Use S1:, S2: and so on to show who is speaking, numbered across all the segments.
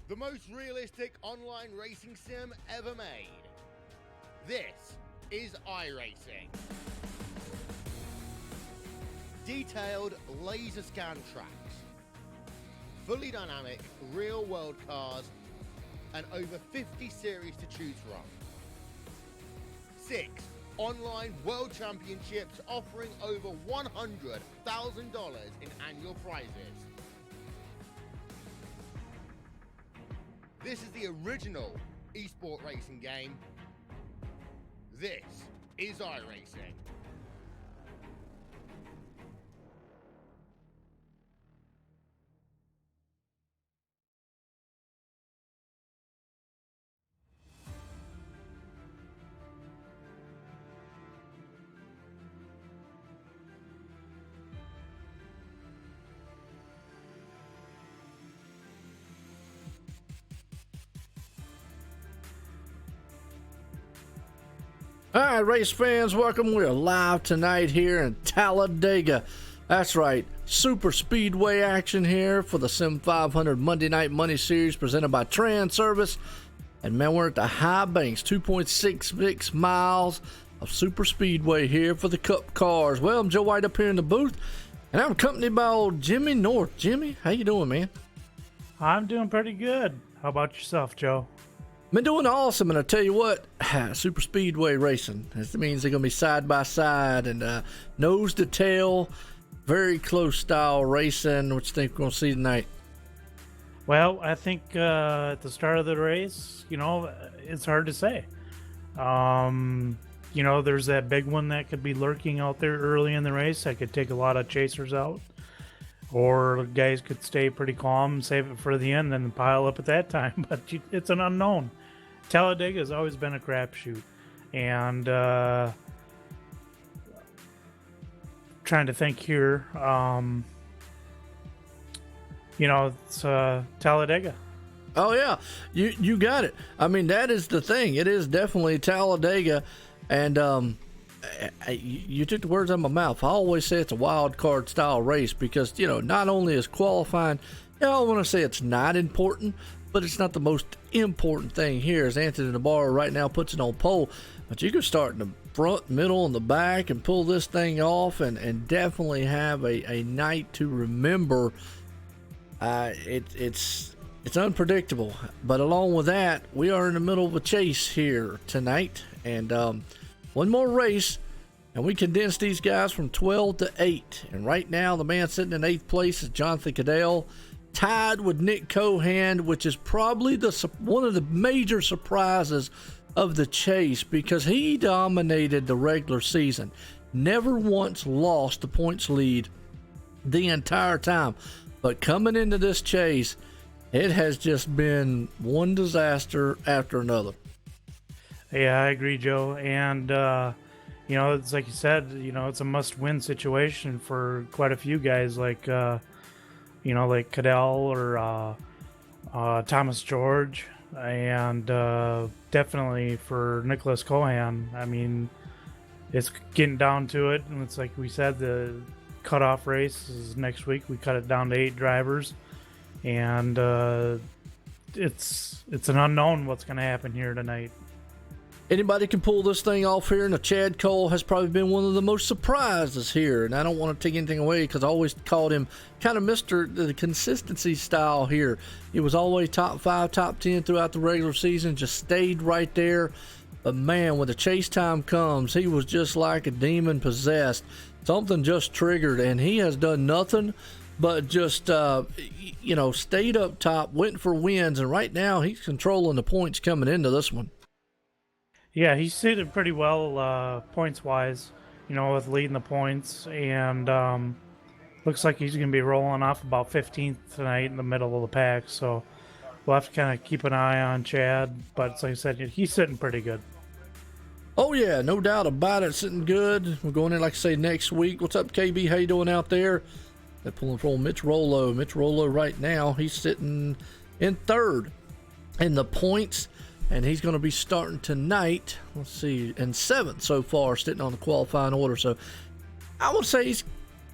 S1: the most realistic online racing sim ever made. This is iRacing. Detailed laser scan tracks, fully dynamic real-world cars, and over 50 series to choose from. 6 online world championships offering over $100,000 in annual prizes. This is the original esport racing game. This is iRacing.
S2: All right, race fans, welcome. We're live tonight here in Talladega. That's right, super speedway action here for the Sim500 Monday Night Money Series presented by Transervice. And man, we're at the high banks, 2.66 miles of super speedway here for the Cup cars. Well, I'm Joe White up here in the booth, and I'm accompanied by old Jimmy North. Jimmy, how you doing, man?
S3: I'm doing pretty good. How about yourself, Joe?
S2: Been doing awesome, and I tell you what, super speedway racing. This means they're gonna be side by side and nose to tail, very close style racing. What you think we're gonna see tonight?
S3: Well, I think at the start of the race, it's hard to say. There's that big one that could be lurking out there early in the race. I could take a lot of chasers out, or guys could stay pretty calm and save it for the end and then pile up at that time. But it's an unknown. Talladega has always been a crapshoot, and trying to think here. It's Talladega.
S2: Oh yeah, you got it. I mean, that is the thing. It is definitely Talladega, and you took the words out of my mouth. I always say it's a wild card style race because not only is qualifying, I want to say it's not important, but it's not the most important thing here. As Anthony Navarro right now puts it on pole, but you can start in the front, middle, and the back and pull this thing off, and definitely have a night to remember. It's unpredictable, but along with that, we are in the middle of a chase here tonight, and one more race, and we condensed these guys from 12 to 8. And right now, the man sitting in 8th place is Jonathan Cadell, tied with Nick Cohan, which is probably one of the major surprises of the chase because he dominated the regular season, never once lost the points lead the entire time. But coming into this chase, it has just been one disaster after another.
S3: Yeah, I agree, Joe. And, it's like you said, it's a must-win situation for quite a few guys like Cadell or Thomas George, and definitely for Nicholas Cohan. I mean, it's getting down to it, and it's like we said, the cutoff race is next week. We cut it down to 8 drivers, and it's an unknown what's going to happen here tonight.
S2: Anybody can pull this thing off here, and Chad Cole has probably been one of the most surprises here. And I don't want to take anything away because I always called him kind of Mr. the consistency style here. He was always top 5, top 10 throughout the regular season, just stayed right there. But man, when the chase time comes, he was just like a demon possessed. Something just triggered, and he has done nothing but just, stayed up top, went for wins, and right now he's controlling the points coming into this one.
S3: Yeah, he's suited pretty well points-wise, with leading the points, and looks like he's going to be rolling off about 15th tonight in the middle of the pack, so we'll have to kind of keep an eye on Chad, but like I said, he's sitting pretty good.
S2: Oh yeah, no doubt about it, sitting good. We're going in, like I say, next week. What's up, KB? How you doing out there? They're pulling from Mitch Rollo. Mitch Rollo right now, he's sitting in 3rd in the points. And he's going to be starting tonight, let's see, in 7th so far, sitting on the qualifying order. So I would say he's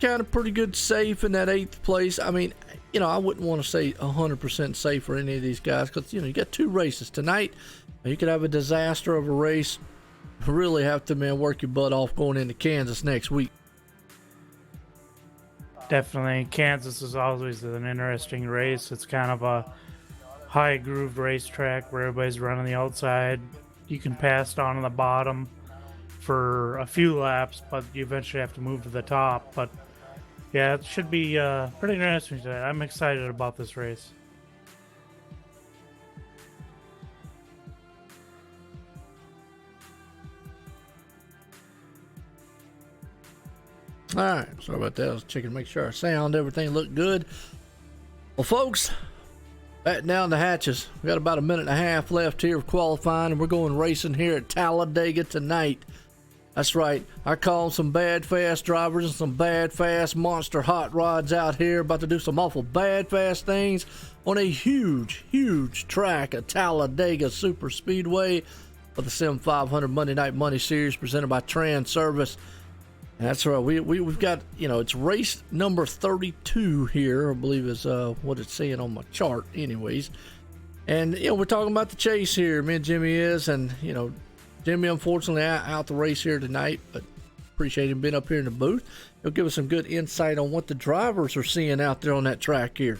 S2: kind of pretty good safe in that 8th place. I mean, I wouldn't want to say 100% safe for any of these guys because, you got 2 races tonight. You could have a disaster of a race. Really have to, man, work your butt off going into Kansas next week.
S3: Definitely. Kansas is always an interesting race. It's kind of a high grooved racetrack where everybody's running the outside. You can pass down on the bottom for a few laps, but you eventually have to move to the top. But yeah, it should be pretty interesting today. I'm excited about this race.
S2: All right, sorry about that. I was checking to make sure our sound, everything looked good. Well, folks, batten down the hatches. We got about a minute and a half left here of qualifying, and we're going racing here at Talladega tonight. That's right. I called some bad fast drivers and some bad fast monster hot rods out here about to do some awful bad fast things on a huge, huge track at Talladega Super Speedway for the Sim500 Monday Night Money Series presented by Transervice. That's right. We've got, it's race number 32 here, I believe is what it's saying on my chart anyways. And, we're talking about the chase here. Me and Jimmy is, and, Jimmy unfortunately out the race here tonight, but appreciate him being up here in the booth. He'll give us some good insight on what the drivers are seeing out there on that track here.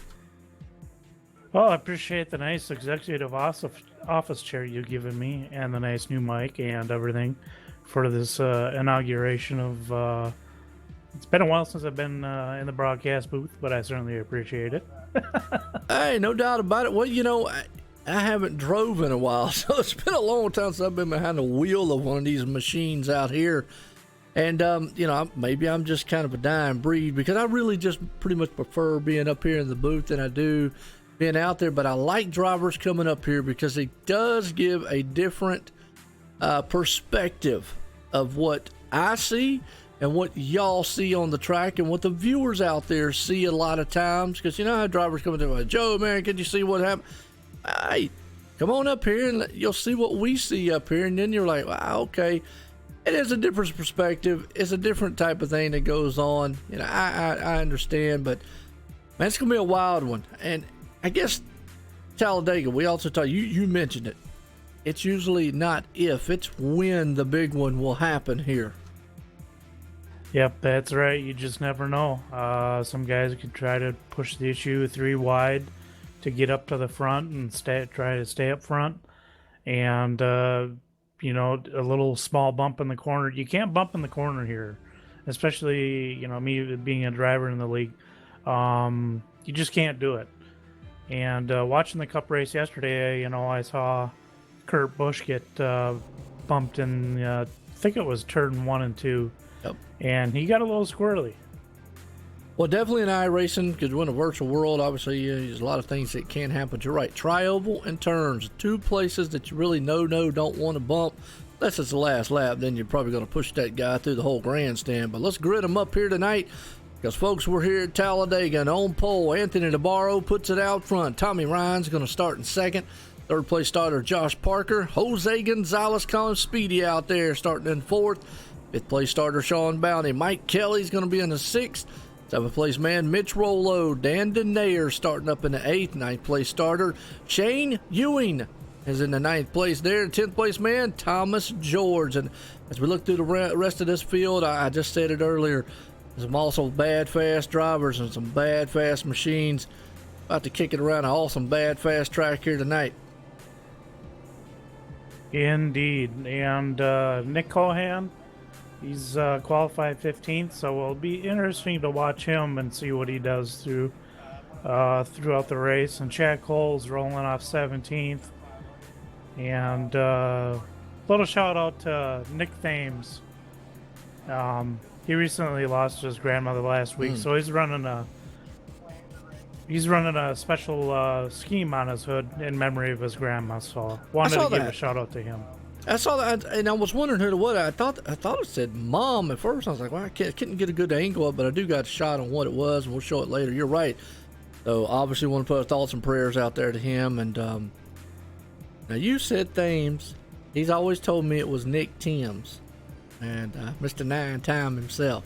S3: Well, I appreciate the nice executive office chair you've given me and the nice new mic and everything for this inauguration of it's been a while since I've been in the broadcast booth, but I certainly appreciate it.
S2: Hey, no doubt about it. Well, I haven't drove in a while, so it's been a long time since I've been behind the wheel of one of these machines out here. And maybe I'm just kind of a dying breed because I really just pretty much prefer being up here in the booth than I do being out there. But I like drivers coming up here because it does give a different perspective of what I see and what y'all see on the track and what the viewers out there see a lot of times. Because how drivers come in like, Joe, man, can you see what happened? Hey, come on up here and you'll see what we see up here. And then you're like, wow, okay. It is a different perspective. It's a different type of thing that goes on. I understand, but man, it's going to be a wild one. And I guess Talladega, we also talked, you mentioned it. It's usually not if, it's when the big one will happen here.
S3: Yep, that's right. You just never know. Some guys could try to push the issue 3 wide to get up to the front and try to stay up front. And, a little small bump in the corner. You can't bump in the corner here, especially, me being a driver in the league. You just can't do it. And watching the Cup race yesterday, I saw Kurt Busch get bumped in, I think it was turn 1 and 2.
S2: Yep.
S3: And he got a little squirrely.
S2: Well, definitely in iRacing, because we're in a virtual world, obviously there's a lot of things that can happen. You're right. Tri-oval and turns, 2 places that you really don't want to bump. Unless it's the last lap, then you're probably going to push that guy through the whole grandstand. But let's grid them up here tonight. Because, folks, we're here at Talladega, and on pole, Anthony Navarro puts it out front. Tommy Ryan's going to start in second. Third place starter, Josh Parker. Jose Gonzalez calling Speedy out there, starting in fourth. Fifth place starter, Sean Bounty. Mike Kelly's going to be in the sixth. Seventh place man, Mitch Rollo. Dan Denayer starting up in the eighth. Ninth place starter, Shane Ewing is in the ninth place there. 10th place man, Thomas George. And as we look through the rest of this field, I just said it earlier, there's some also bad fast drivers and some bad fast machines. About to kick it around an awesome bad fast track here tonight.
S3: Indeed. And Nick Cohan, he's qualified 15th, so it'll be interesting to watch him and see what he does throughout the race. And Chad Cole's rolling off 17th. And little shout out to Nick Thames. He recently lost his grandmother last week, so he's running a special scheme on his hood in memory of his grandma. So wanted to give a shout out to him.
S2: I saw that, and I was wondering who it was. I thought it said Mom at first. I was like, well, I couldn't get a good angle up, but I do got a shot on what it was, and we'll show it later. You're right. So obviously, want to put thoughts and prayers out there to him. And now you said Thames. He's always told me it was Nick Timms, and Mr. 9 Time himself.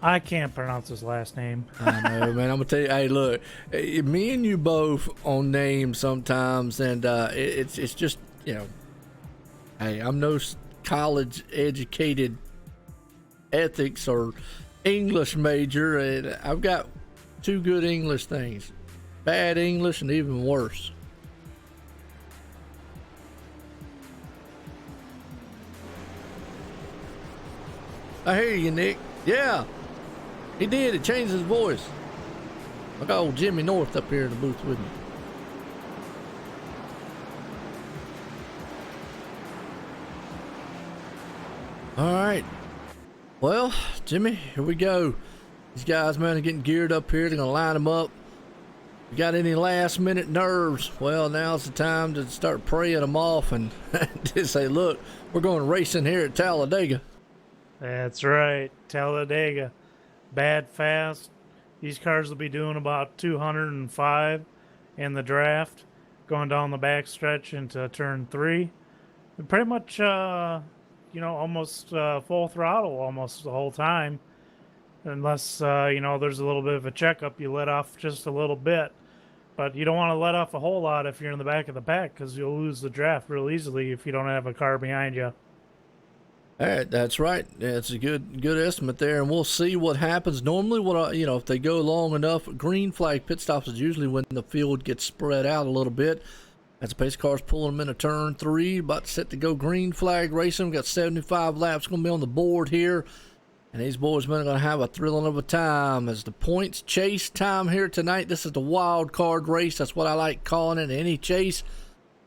S3: I can't pronounce his last name.
S2: I know, man. I'm gonna tell you. Hey, look, me and you both on names sometimes, and it's just, you know. Hey, I'm no college educated ethics or English major, and I've got two good English things: bad English and even worse. I hear you, Nick. Yeah. He did. It changed his voice. I got old Jimmy North up here in the booth with me. All right. Well, Jimmy, here we go. These guys, man, are getting geared up here. They're going to line them up. You got any last minute nerves? Well, now's the time to start praying them off and just say, look, we're going racing here at Talladega.
S3: That's right, Talladega. Bad fast. These cars will be doing about 205 in the draft, going down the backstretch into turn 3. And pretty much, almost full throttle almost the whole time. Unless, there's a little bit of a checkup, you let off just a little bit. But you don't want to let off a whole lot if you're in the back of the pack, because you'll lose the draft real easily if you don't have a car behind you.
S2: All right, that's right. That's a good estimate there, and we'll see what happens. Normally, if they go long enough, green flag pit stops is usually when the field gets spread out a little bit. As the pace car's pulling them into turn 3, about set to go green flag racing. We've got 75 laps going to be on the board here, and these boys, man, are going to have a thrilling of a time as the points chase time here tonight. This is the wild card race. That's what I like calling it. Any chase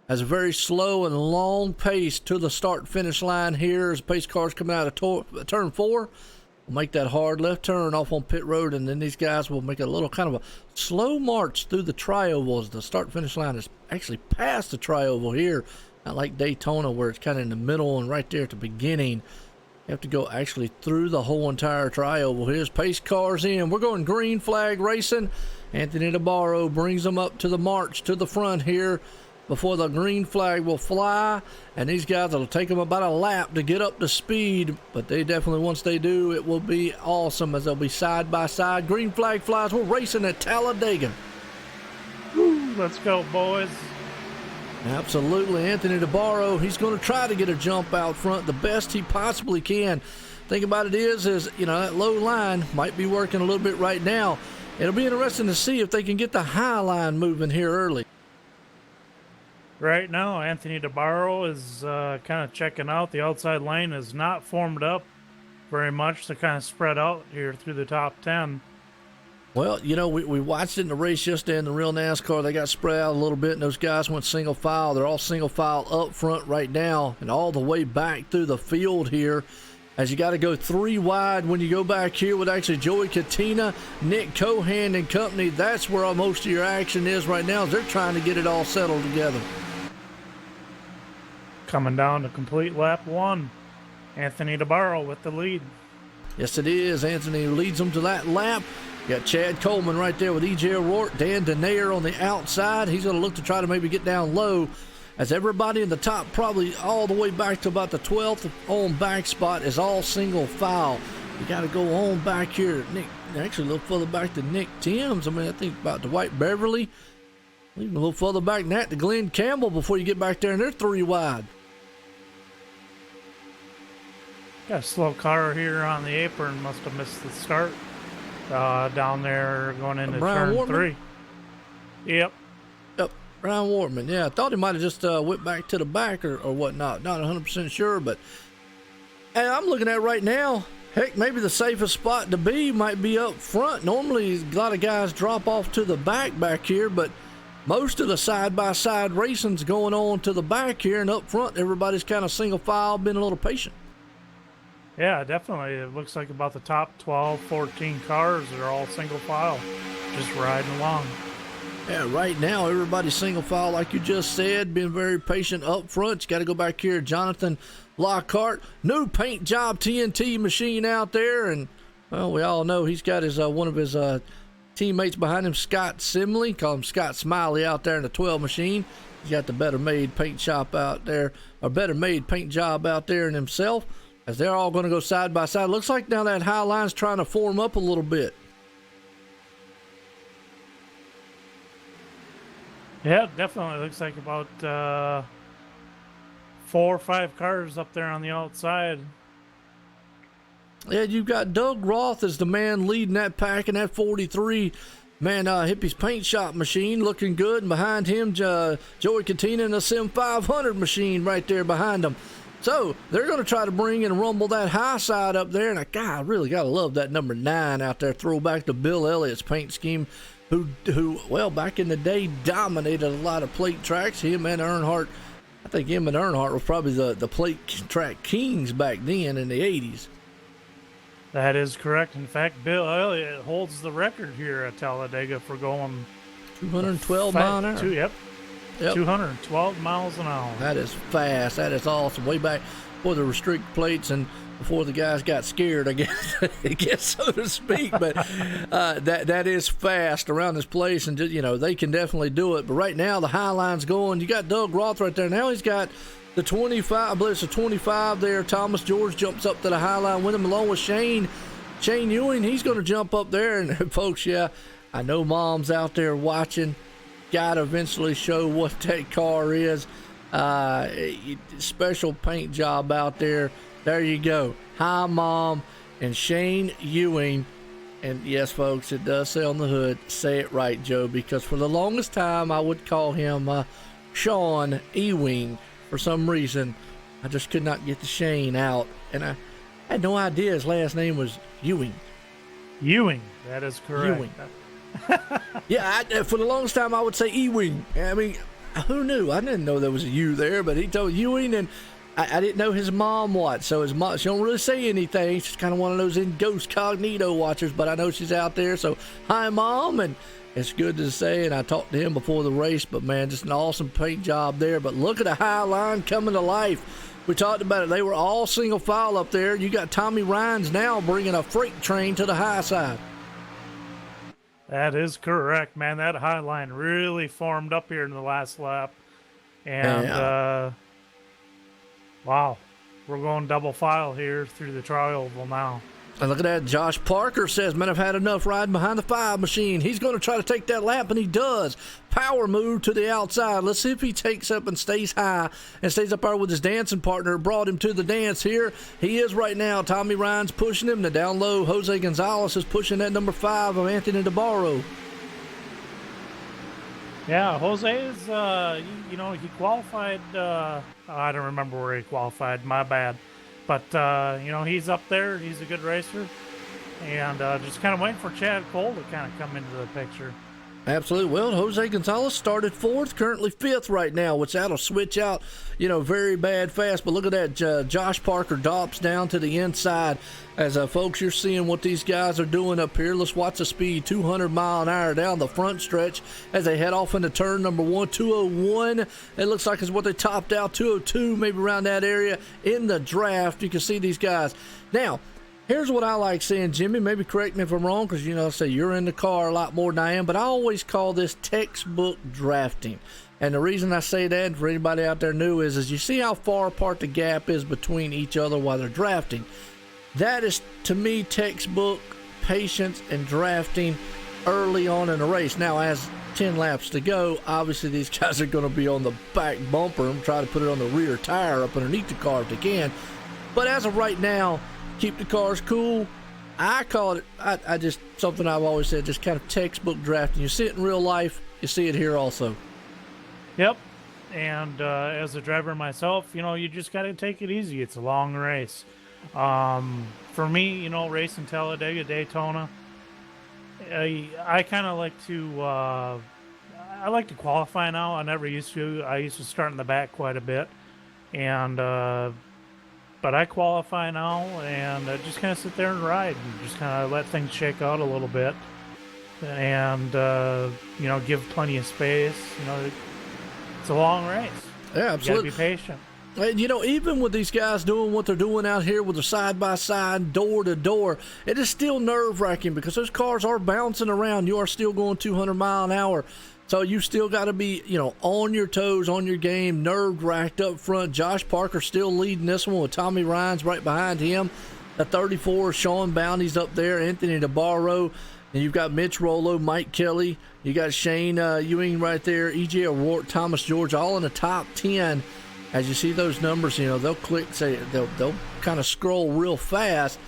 S2: has a very slow and long pace to the start-finish line here as the pace car's coming out of turn 4. We'll make that hard left turn off on pit road, and then these guys will make a little kind of a slow march through the tri-oval as the start-finish line is actually past the tri-oval here, not like Daytona where it's kind of in the middle and right there at the beginning. You have to go actually through the whole entire tri-oval. Here's pace cars in. We're going green flag racing. Anthony DeBarro brings them up to the march to the front here before the green flag will fly, and these guys, it'll take them about a lap to get up to speed, but they definitely, once they do, it will be awesome as they'll be side by side. Green flag flies. We're racing at Talladega.
S3: Woo, let's go, boys.
S2: Absolutely. Anthony DeBarro, he's going to try to get a jump out front the best he possibly can. Thing about it is that low line might be working a little bit right now. It'll be interesting to see if they can get the high line moving here early.
S3: Right now, Anthony DeBarro is kind of checking out. The outside lane is not formed up very much. They're kind of spread out here through the top 10.
S2: Well, we watched it in the race yesterday in the real NASCAR. They got spread out a little bit, and those guys went single file. They're all single file up front right now and all the way back through the field here. As you got to go 3 wide when you go back here with actually Joey Katina, Nick Cohan and company. That's where most of your action is right now, as they're trying to get it all settled together.
S3: Coming down to complete lap 1. Anthony DeBarro with the lead.
S2: Yes, it is. Anthony leads them to that lap. You got Chad Coleman right there with E.J. O'Rourke. Dan Denayer on the outside. He's going to look to try to maybe get down low, as everybody in the top, probably all the way back to about the 12th on back spot, is all single file. You got to go on back here. Nick, actually a little further back to Nick Timms. I think about Dwight Beverly. Even a little further back than that to Glenn Campbell before you get back there, and they're 3 wide.
S3: Got a slow car here on the apron. Must have missed the start down there going into
S2: Brian
S3: turn
S2: Wartman?
S3: 3. Yep.
S2: Brian Wartman. Yeah, I thought he might have just went back to the back or whatnot. Not 100% sure, but and I'm looking at right now, heck, maybe the safest spot to be might be up front. Normally, a lot of guys drop off to the back here, but most of the side-by-side racing's going on to the back here, and up front, everybody's kind of single file, been a little patient.
S3: Yeah, definitely. It looks like about the top 12, 14 cars are all single file, just riding along.
S2: Yeah, right now, everybody's single file, like you just said, being very patient up front. You got to go back here, Jonathan Lockhart, new paint job TNT machine out there, and well, we all know he's got his one of his teammates behind him, Scott Simley, call him Scott Smiley, out there in the 12 machine. He's got the better made paint shop out there, or better made paint job out there in himself. as they're all going to go side by side. Looks like now that high line's trying to form up a little bit.
S3: Yeah, definitely looks like about 4 or 5 cars up there on the outside.
S2: Yeah, you've got Doug Roth as the man leading that pack in that 43. Man, Hippie's paint shop machine looking good, and behind him, Joey Katina and the Sim500 machine right there behind them. So they're going to try to bring and rumble that high side up there, and I really got to love that number 9 out there. Throwback to Bill Elliott's paint scheme, who well, back in the day dominated a lot of plate tracks. Him and Earnhardt, I think him and Earnhardt were probably the plate track kings back then in the 80s.
S3: That is correct. In fact, Bill Elliott holds the record here at Talladega for going
S2: 212 miles an hour.
S3: Yep. 212 miles an hour.
S2: That is fast. That is awesome. Way back before the restrict plates and before the guys got scared, I guess, so to speak. But that is fast around this place, and just, they can definitely do it. But right now the high line's going. You got Doug Roth right there. Now he's got the 25, I believe it's a 25 there. Thomas George jumps up to the high line with him along with Shane Ewing. He's going to jump up there. And folks, yeah, I know mom's out there watching. Got to eventually show what that car is. Special paint job out there. There you go. Hi, Mom and Shane Ewing. And yes, folks, it does say on the hood, say it right, Joe, because for the longest time I would call him Sean Ewing. For some reason, I just could not get the Shane out, and I had no idea his last name was Ewing.
S3: Ewing, that is correct.
S2: Ewing. Yeah, for the longest time I would say Ewing. I mean, who knew? I didn't know there was a U there, but he told Ewing, and I didn't know his mom what. So his mom, she don't really say anything. She's kind of one of those ghost cognito watchers, but I know she's out there. So hi, Mom, and it's good to say, and I talked to him before the race, but man, just an awesome paint job there. But look at the high line coming to life. We talked about it. They were all single file up there. You got Tommy Rhines now bringing a freight train to the high side.
S3: That is correct, man. That high line really formed up here in the last lap. And, wow, we're going double file here through the tri-oval now.
S2: And look at that. Josh Parker says, man, I've had enough riding behind the 5 machine. He's going to try to take that lap, and he does. Power move to the outside. Let's see if he takes up and stays high and stays up there with his dancing partner. Brought him to the dance here. He is right now. Tommy Ryan's pushing him. The down low, Jose Gonzalez is pushing that number 5 of Anthony DeBarro.
S3: Yeah, Jose is, he qualified. I don't remember where he qualified. My bad. But, he's up there. He's a good racer. And just kind of waiting for Chad Cole to kind of come into the picture.
S2: Absolutely. Well, Jose Gonzalez started 4th, currently 5th right now, which that'll switch out, very bad fast. But look at that. Josh Parker drops down to the inside. As folks, you're seeing what these guys are doing up here. Let's watch the speed, 200 mile an hour down the front stretch as they head off into turn number 1, 201. It looks like it's what they topped out, 202, maybe around that area in the draft. You can see these guys. Now, here's what I like saying, Jimmy. Maybe correct me if I'm wrong, because, I say you're in the car a lot more than I am, but I always call this textbook drafting. And the reason I say that, for anybody out there new, is you see how far apart the gap is between each other while they're drafting. That is, to me, textbook patience and drafting early on in the race. Now, as 10 laps to go, obviously these guys are going to be on the back bumper and try to put it on the rear tire up underneath the car if they can. But as of right now, keep the cars cool. I call it, I just, something I've always said, just kind of textbook drafting. You see it in real life, you see it here also.
S3: Yep. And as a driver myself, you just got to take it easy. It's a long race. For me, racing Talladega, Daytona, I kind of like to, I like to qualify now. I never used to. I used to start in the back quite a bit. And, but I qualify now, and I just kind of sit there and ride and just kind of let things shake out a little bit, and give plenty of space. It's a long race.
S2: Yeah, absolutely.
S3: You gotta be patient.
S2: And, even with these guys doing what they're doing out here with the side-by-side, door-to-door, it is still nerve-wracking because those cars are bouncing around. You are still going 200 mile an hour. So you still got to be, on your toes, on your game, nerve racked up front. Josh Parker still leading this one with Tommy Ryan's right behind him. At 34, Sean Bounty's up there, Anthony DeBarro, and you've got Mitch Rollo, Mike Kelly. You got Shane Ewing right there, E.J. O'Rourke, Thomas George, all in the top 10. As you see those numbers, they'll click, they'll kind of scroll real fast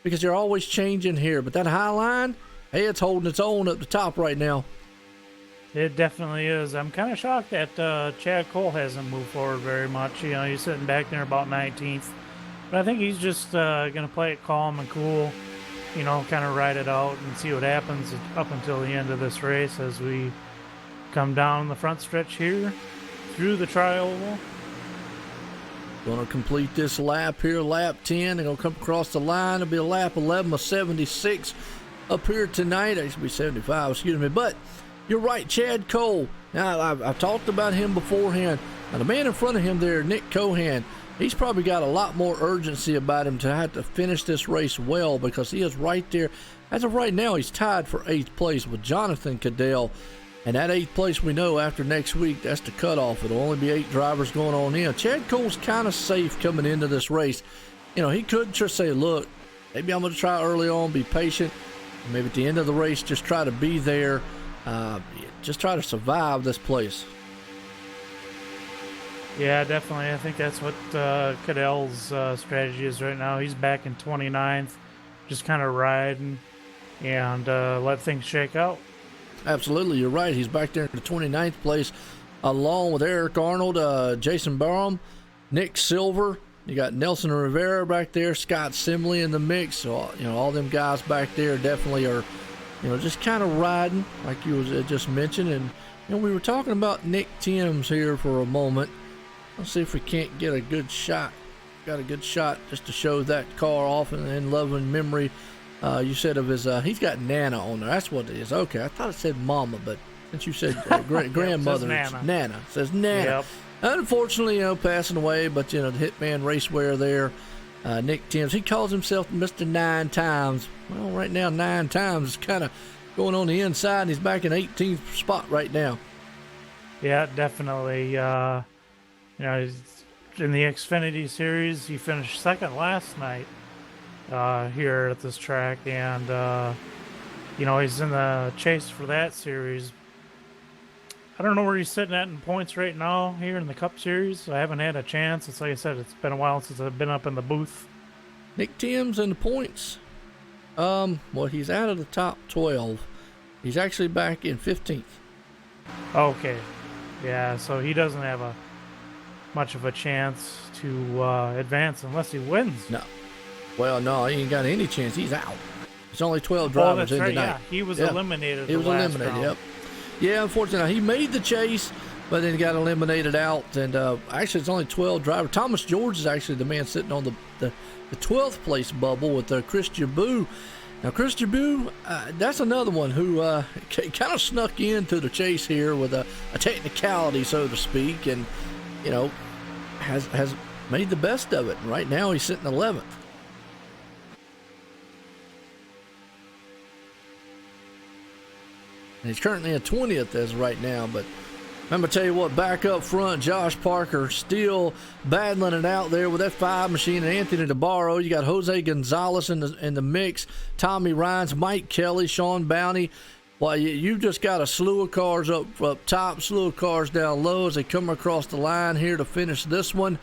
S2: because they're always changing here. But that high line, hey, it's holding its own up the top right now.
S3: It definitely is. I'm kind of shocked that Chad Cole hasn't moved forward very much. He's sitting back there about 19th. But I think he's just going to play it calm and cool, kind of ride it out and see what happens up until the end of this race as we come down the front stretch here through the tri-oval.
S2: Going to complete this lap here, lap 10. They're going to come across the line. It'll be a lap 11 of 76 up here tonight. It should be 75, excuse me. But you're right, Chad Cole. Now, I've talked about him beforehand. Now, the man in front of him there, Nick Cohan, he's probably got a lot more urgency about him to have to finish this race well because he is right there. As of right now, he's tied for 8th place with Jonathan Cadell. And that 8th place, we know after next week, that's the cutoff. It'll only be 8 drivers going on in. Chad Cole's kind of safe coming into this race. He could just say, look, maybe I'm going to try early on, be patient. Maybe at the end of the race, just try to be there. Just try to survive this place.
S3: Yeah, definitely. I think that's what Cadell's strategy is right now. He's back in 29th, just kind of riding and let things shake out.
S2: Absolutely, you're right. He's back there in the 29th place along with Eric Arnold, Jason Barham, Nick Silver. You got Nelson Rivera back there, Scott Simley in the mix. So, all them guys back there definitely are, just kind of riding like you was just mentioned. And, we were talking about Nick Timms here for a moment. Let's see if we can't get a good shot. Got a good shot just to show that car off in loving memory. You said of his, he's got Nana on there. That's what it is. Okay, I thought it said Mama, but since you said grandmother,
S3: it
S2: it's Nana. It says Nana.
S3: Yep.
S2: Unfortunately, passing away, but, the Hitman Racewear there, Nick Timms, he calls himself Mr. 9 times. Well, right now, 9 times is kind of going on the inside, and he's back in 18th spot right now.
S3: Yeah, definitely. In the Xfinity Series, he finished second last night here at this track, and he's in the chase for that series. I don't know where he's sitting at in points right now here in the Cup Series. I haven't had a chance. It's like I said, it's been a while since I've been up in the booth.
S2: Nick Timms in the points. Well, he's out of the top 12. He's actually back in 15th.
S3: Okay. Yeah, so he doesn't have much of a chance to advance unless he wins.
S2: No. Well, no, he ain't got any chance. He's out. There's only 12 drivers in
S3: right,
S2: tonight.
S3: Yeah, he was eliminated.
S2: He was eliminated,
S3: round.
S2: Yep. Yeah, unfortunately, he made the chase, but then he got eliminated out. And actually, it's only 12 drivers. Thomas George is actually the man sitting on the 12th place bubble with Chris Jabou. Now, Chris Jabou, that's another one who kind of snuck into the chase here with a technicality, so to speak, and, has made the best of it. And right now, he's sitting 11th. And he's currently in 20th as of right now, but I'm going to tell you what, back up front, Josh Parker still battling it out there with that 5 machine and Anthony DeBarro. You got Jose Gonzalez in the mix, Tommy Rines, Mike Kelly, Sean Bounty. Well, you just got a slew of cars up top, slew of cars down low as they come across the line here to finish this one.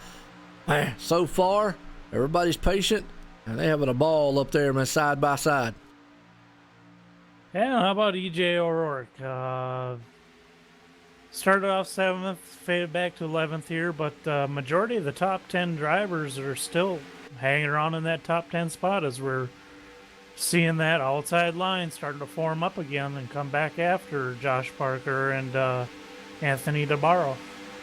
S2: Man, so far, everybody's patient, and they're having a ball up there, man, side by side.
S3: Yeah, how about E.J. O'Rourke? Started off 7th, faded back to 11th here, but majority of the top 10 drivers are still hanging around in that top 10 spot as we're seeing that outside line starting to form up again and come back after Josh Parker and Anthony DeBarro.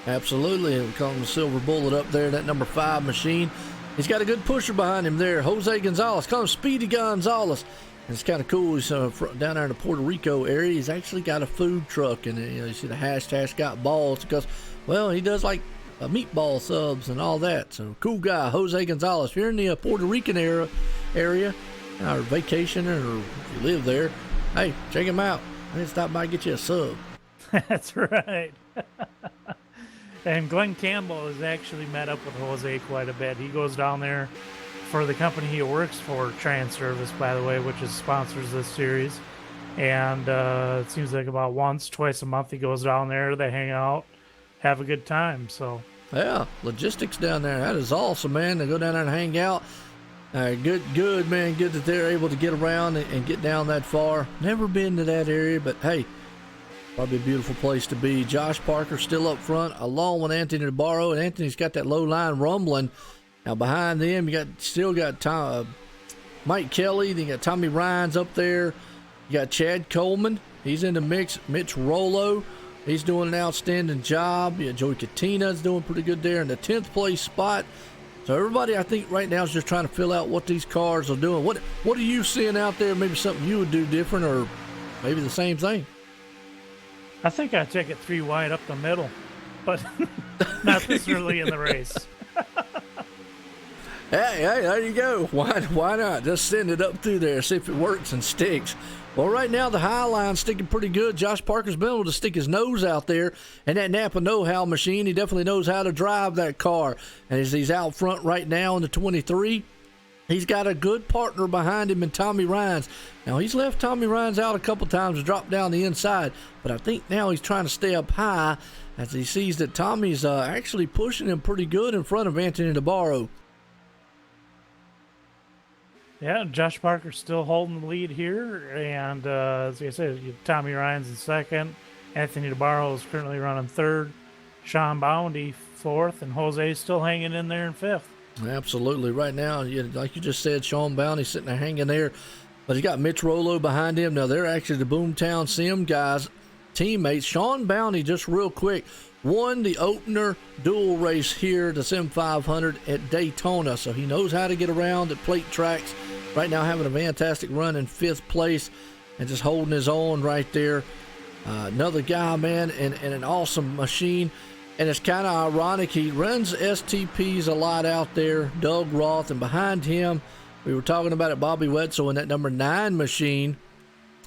S3: Absolutely.
S2: We call him the Silver Bullet up there, that number 5 machine. He's got a good pusher behind him there. Jose Gonzalez, call him Speedy Gonzalez. It's kind of cool. He's down there in the Puerto Rico area. He's actually got a food truck, and you see the hashtag got balls because, well, he does like meatball subs and all that. So cool guy, Jose Gonzalez. If you're in the Puerto Rican area, or vacationing, or if you live there, hey, check him out. Hey, stop by and get you a sub.
S3: That's right. And Glenn Campbell has actually met up with Jose quite a bit. He goes down there for the company he works for, Transervice, by the way, which is sponsors this series. And it seems like about once, twice a month he goes down there. They hang out, have a good time. So
S2: Yeah, logistics down there. That is awesome, man. They go down there and hang out. Good, man. Good that they're able to get around and get down that far. Never been to that area, but hey, probably a beautiful place to be. Josh Parker still up front, along with Anthony DeBarro, and Anthony's got that low line rumbling. Now behind them, you still got Mike Kelly. Then you got Tommy Rhines up there. You got Chad Coleman. He's in the mix. Mitch Rollo. He's doing an outstanding job. Yeah, Joey Catina's doing pretty good there in the 10th place spot. So everybody, I think, right now is just trying to fill out what these cars are doing. What are you seeing out there? Maybe something you would do different, or maybe the same thing.
S3: I think I'd take it 3 wide up the middle, but not this early in the race.
S2: Hey, there you go. Why not? Just send it up through there, see if it works and sticks. Well, right now the high line's sticking pretty good. Josh Parker's been able to stick his nose out there, and that Napa know-how machine, he definitely knows how to drive that car. And as he's out front right now in the 23, he's got a good partner behind him in Tommy Rhines. Now, he's left Tommy Rhines out a couple times to drop down the inside, but I think now he's trying to stay up high as he sees that Tommy's actually pushing him pretty good in front of Anthony DeBarro.
S3: Yeah, Josh Parker's still holding the lead here, and as I said, Tommy Ryan's in second. Anthony DeBarro is currently running third. Sean Boundy fourth, and Jose's still hanging in there in fifth.
S2: Absolutely. Right now, like you just said, Sean Bounty sitting there hanging there, but he's got Mitch Rollo behind him. Now, they're actually the Boomtown Sim guys, teammates. Sean Bounty, just real quick, won the opener dual race here, the Sim500 at Daytona, so he knows how to get around at plate tracks. Right now having a fantastic run in 5th place and just holding his own right there. Another guy, man, and an awesome machine. And it's kind of ironic. He runs STPs a lot out there, Doug Roth, and behind him, we were talking about it, Bobby Wetzel in that number 9 machine.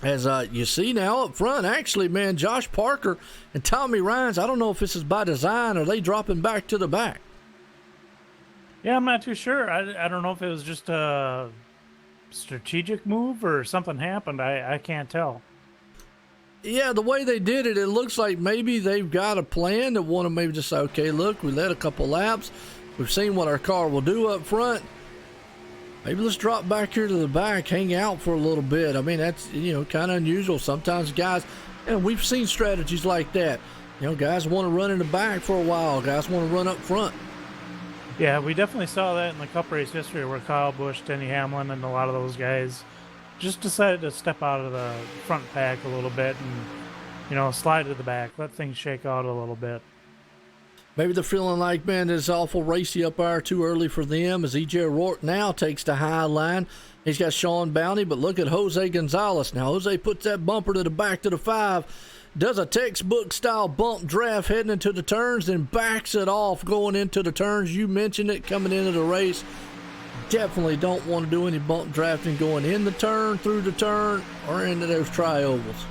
S2: As you see now up front, actually, man, Josh Parker and Tommy Rhines, I don't know if this is by design or they dropping back to the back.
S3: Yeah, I'm not too sure. I don't know if it was just a strategic move or something happened. I can't tell.
S2: Yeah, the way they did it, it looks like maybe they've got a plan to want to maybe just say, okay, look, we led a couple laps. We've seen what our car will do up front. Maybe let's drop back here to the back, hang out for a little bit. I mean, that's, kind of unusual. Sometimes guys, and we've seen strategies like that. Guys want to run in the back for a while. Guys want to run up front.
S3: Yeah, we definitely saw that in the Cup race history where Kyle Busch, Denny Hamlin, and a lot of those guys just decided to step out of the front pack a little bit and, slide to the back, let things shake out a little bit.
S2: Maybe they're feeling like, man, it's awful racy up there, too early for them, as E.J. O'Rourke now takes the high line. He's got Sean Bounty, but look at Jose Gonzalez. Now, Jose puts that bumper to the back to the 5, does a textbook-style bump draft heading into the turns, then backs it off going into the turns. You mentioned it coming into the race. Definitely don't want to do any bump drafting going in the turn, through the turn, or into those tri-ovals.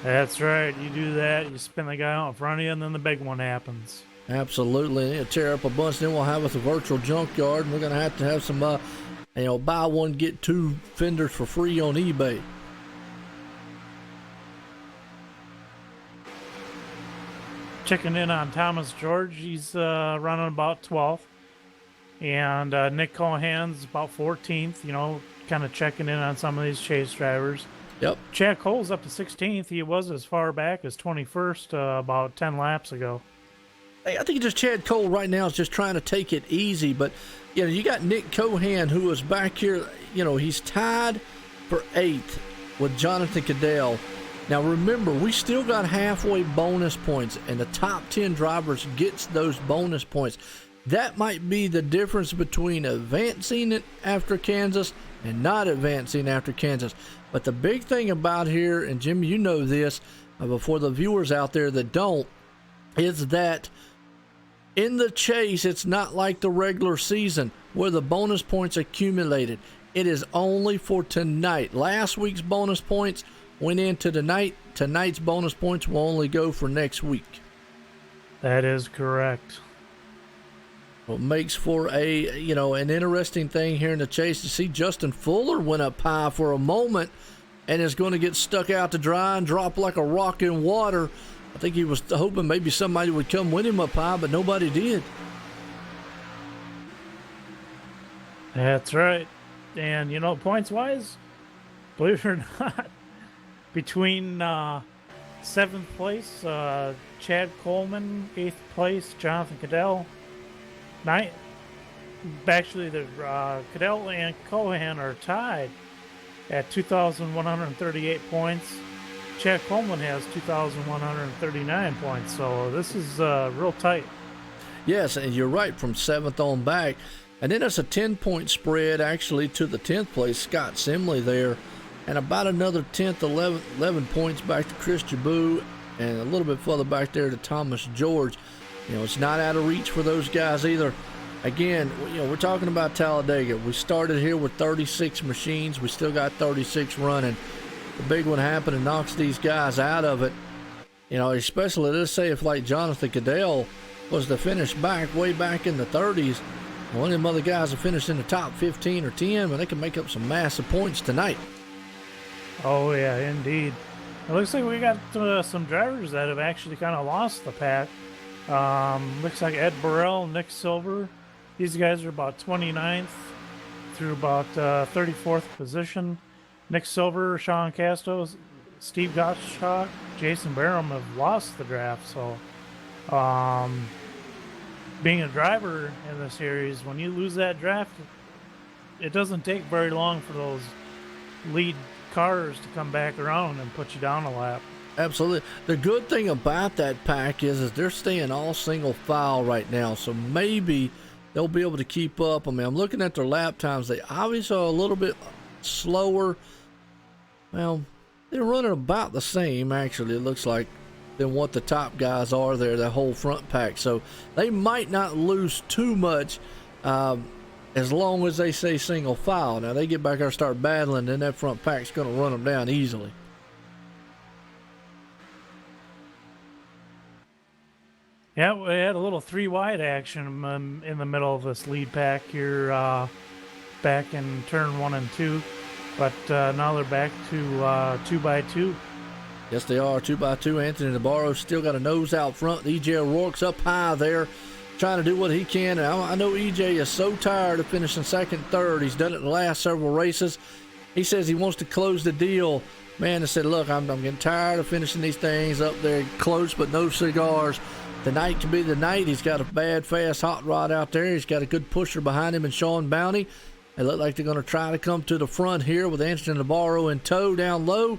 S3: That's right. You do that, you spin the guy out in front of you, and then the big one happens.
S2: Absolutely. It'll tear up a bunch. Then we'll have us a virtual junkyard, and we're going to have some, buy one, get 2 fenders for free on eBay.
S3: Checking in on Thomas George. He's running about 12th. And Nick Cohan's about 14th, kind of checking in on some of these chase drivers.
S2: Yep.
S3: Chad Cole's up to 16th. He was as far back as 21st about 10 laps ago.
S2: Hey, I think just Chad Cole right now is just trying to take it easy. But, you got Nick Cohan, who is back here. He's tied for 8th with Jonathan Cadell. Now, remember, we still got halfway bonus points, and the top 10 drivers gets those bonus points. That might be the difference between advancing after Kansas and not advancing after Kansas. But the big thing about here, and Jimmy, you know this, before the viewers out there that don't, is that in the chase, it's not like the regular season where the bonus points accumulated. It is only for tonight. Last week's bonus points went into tonight. Tonight's bonus points will only go for next week.
S3: That is correct.
S2: What makes for an interesting thing here in the chase to see Justin Fuller went up high for a moment and is going to get stuck out to dry and drop like a rock in water. I think he was hoping maybe somebody would come with him up high, but nobody did.
S3: That's right. And, points wise, believe it or not, between 7th place, Chad Coleman, 8th place, Jonathan Cadell, 9th. Actually, the Cadell and Cohan are tied at 2,138 points. Chad Coleman has 2,139 points, so this is real tight.
S2: Yes, and you're right, from 7th on back. And then it's a 10-point spread, actually, to the 10th place, Scott Simley there. And about another 10th, 11 points back to Chris Jaboo, and a little bit further back there to Thomas George. It's not out of reach for those guys either. Again, we're talking about Talladega. We started here with 36 machines. We still got 36 running. The big one happened and knocks these guys out of it. Especially, let's say if like Jonathan Cadell was to finish way back in the 30s, one of them other guys will finish in the top 15 or 10, but they can make up some massive points tonight.
S3: Oh, yeah, indeed. It looks like we got some drivers that have actually kind of lost the pack. Looks like Ed Burrell, Nick Silver. These guys are about 29th through about 34th position. Nick Silver, Sean Castos, Steve Gottschalk, Jason Barham have lost the draft. So, being a driver in the series, when you lose that draft, it doesn't take very long for those lead cars to come back around and put you down a lap.
S2: Absolutely. The good thing about that pack is they're staying all single file right now, so maybe they'll be able to keep up. I mean, I'm looking at their lap times. They obviously are a little bit slower. Well, they're running about the same, actually, it looks like, than what the top guys are there, that whole front pack. So they might not lose too much as long as they say single file. Now, they get back there and start battling, then that front pack's going to run them down easily.
S3: Yeah, we had a little 3-wide action in the middle of this lead pack here back in turn 1 and 2. But now they're back to 2x2.
S2: Yes, they are. 2x2. Anthony Navarro still got a nose out front. EJ O'Rourke's up high there, trying to do what he can. And I know EJ is so tired of finishing second, third. He's done it in the last several races. He says he wants to close the deal. Man, I said, look, I'm getting tired of finishing these things up there close, but no cigars. Tonight can be the night. He's got a bad, fast hot rod out there. He's got a good pusher behind him in Sean Bounty. They look like they're going to try to come to the front here with Anthony Navarro in tow down low.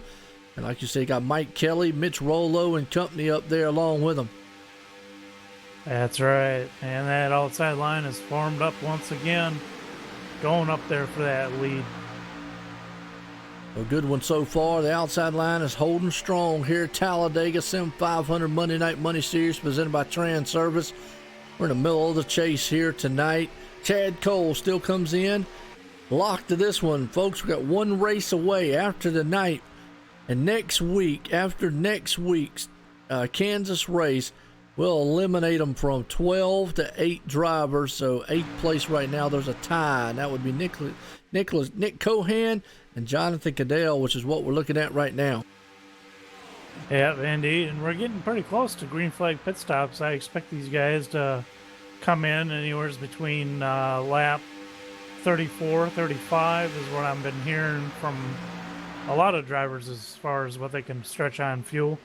S2: And like you said, you got Mike Kelly, Mitch Rollo, and company up there along with them.
S3: That's right. And that outside line is formed up once again, going up there for that lead.
S2: A good one so far. The outside line is holding strong here at Talladega Sim500 Monday Night Money Series presented by Transervice. We're in the middle of the chase here tonight. Chad Cole still comes in. Locked to this one, folks. We got one race away after the night. And next week, after next week's Kansas race, we'll eliminate them from 12 to 8 drivers. So 8th place right now, there's a tie. And that would be Nick Cohan and Jonathan Cadell, which is what we're looking at right now.
S3: Yeah, indeed. And we're getting pretty close to green flag pit stops. I expect these guys to come in anywhere between lap 34, 35 is what I've been hearing from a lot of drivers as far as what they can stretch on fuel.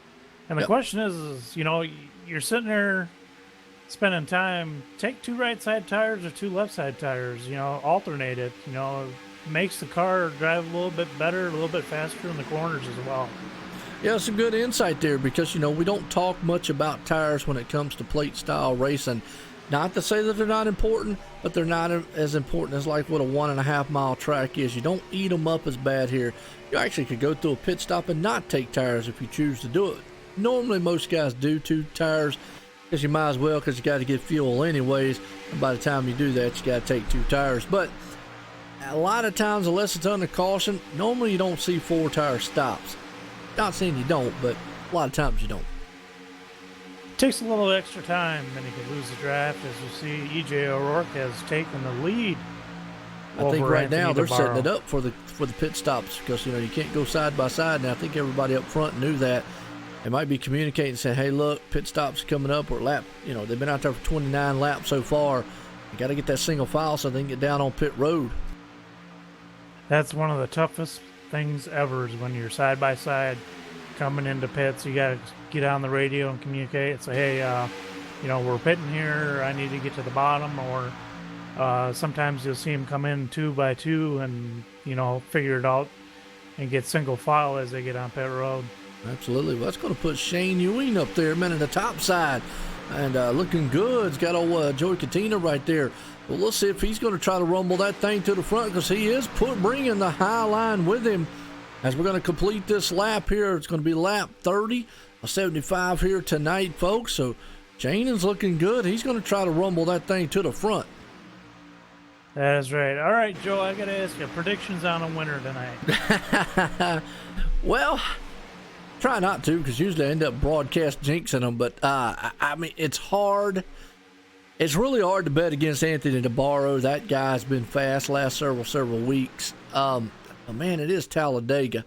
S3: And the question is, you're sitting there spending time, take 2 right side tires or 2 left side tires, alternate it, makes the car drive a little bit better, a little bit faster in the corners as well.
S2: Yeah, it's a good insight there because, we don't talk much about tires when it comes to plate style racing. Not to say that they're not important, but they're not as important as like what a 1.5 mile track is. You don't eat them up as bad here. You actually could go through a pit stop and not take tires if you choose to do it. Normally, most guys do 2 tires because you might as well because you got to get fuel anyways. And by the time you do that, you got to take 2 tires. But a lot of times, unless it's under caution, normally you don't see 4-tire stops. Not saying you don't, but a lot of times you don't.
S3: Takes a little extra time, and he could lose the draft. As you see, EJ O'Rourke has taken the lead.
S2: I think right now they're
S3: DeBarro.
S2: setting it up for the pit stops because, you know, you can't go side by side. And I think everybody up front knew that. They might be communicating, saying, hey, look, pit stops coming up, or lap, you know, they've been out there for 29 laps so far. You got to get that single file so they can get down on pit road.
S3: That's one of the toughest things ever, is when you're side by side coming into pits. You got to get on the radio and communicate and say, hey, you know, we're pitting here. I need to get to the bottom. Or sometimes you'll see them come in 2 by 2 and, you know, figure it out and get single file as they get on pit road.
S2: Absolutely. Well, that's going to put Shane Ewing up there, man, in the top side. And looking good. It's got old Joey Katina right there. Well, let's see if he's going to try to rumble that thing to the front, because he is bringing the high line with him. As we're going to complete this lap here, it's going to be lap 30, a 75 here tonight, folks. So Shane is looking good. He's going to try to rumble that thing to the front.
S3: That is right. All right, Joe, I got to ask you, predictions on a winner tonight.
S2: Well, try not to, because usually I end up broadcast jinxing them. But, I mean, it's hard. It's really hard to bet against Anthony DeBarro. That guy's been fast last several weeks. Man, it is Talladega.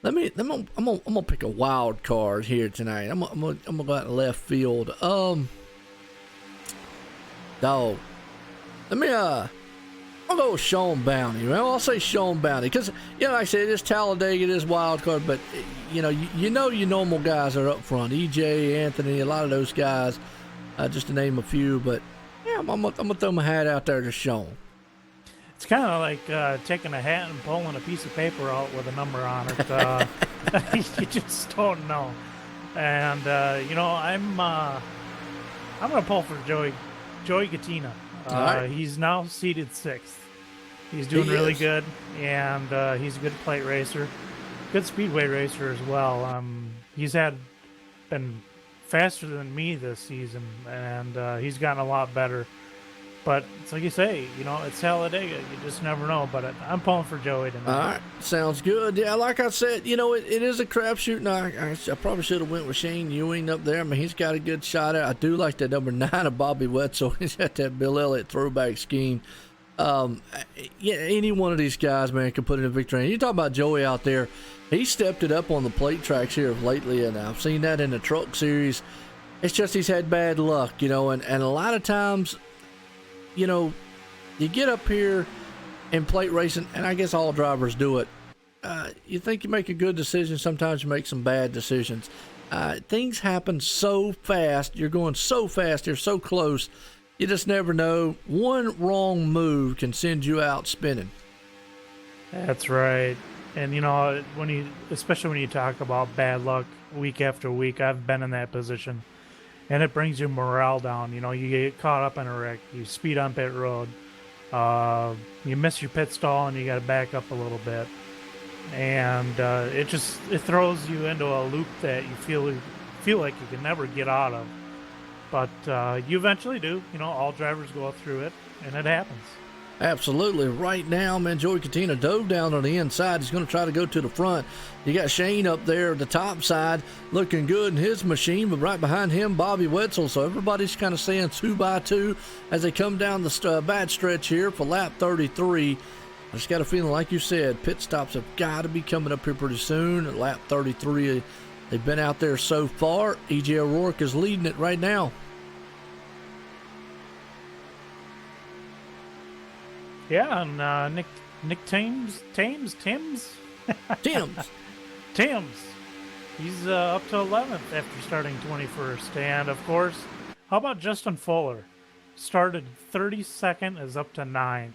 S2: I'm gonna pick a wild card here tonight. I'm gonna go out in left field. I'll go with Sean Bounty. Well, I'll say Sean Bounty because, you know, like I said, it is Talladega, it is wild card, but you know your normal guys are up front. EJ, Anthony, a lot of those guys, just to name a few. But yeah, I'm gonna throw my hat out there to Sean.
S3: It's kind of like taking a hat and pulling a piece of paper out with a number on it. You just don't know. And you know, I'm gonna pull for Joey Katina.
S2: Right.
S3: He's now seated 6th. He's doing really good, and he's a good plate racer, good speedway racer as well. He's been faster than me this season, and he's gotten a lot better. But it's like you say, you know, it's Talladega. You just never know. But I'm pulling for Joey tonight.
S2: All right, sounds good. Yeah, like I said, you know, it is a crapshoot. And I probably should have went with Shane Ewing up there. I mean, he's got a good shot at. I do like that number 9 of Bobby Wetzel. He's got that Bill Elliott throwback scheme. Yeah, any one of these guys, man, can put in a victory. And you talk about Joey out there. He stepped it up on the plate tracks here lately, and I've seen that in the truck series. It's just he's had bad luck, you know, and a lot of times, you know, you get up here in plate racing, and I guess all drivers do it. You think you make a good decision, sometimes you make some bad decisions. Things happen so fast. You're going so fast. You're so close. You just never know. One wrong move can send you out spinning.
S3: That's right. And, you know, especially when you talk about bad luck week after week, I've been in that position. And it brings your morale down. You know, you get caught up in a wreck. You speed on pit road. You miss your pit stall, and you got to back up a little bit. And it throws you into a loop that you feel like you can never get out of. But you eventually do. You know, all drivers go through it, and it happens.
S2: Absolutely. Right now, man, Joey Katina dove down on the inside. He's going to try to go to the front. You got Shane up there at the top side looking good in his machine, but right behind him, Bobby Wetzel. So everybody's kind of staying 2 by 2 as they come down the bad stretch here for lap 33. I just got a feeling, like you said, pit stops have got to be coming up here pretty soon. At lap 33, they've been out there so far. EJ O'Rourke is leading it right now.
S3: Yeah, and Nick Timms.
S2: Timms.
S3: He's up to 11th after starting 21st. And, of course, how about Justin Fuller? Started 32nd, is up to 9th.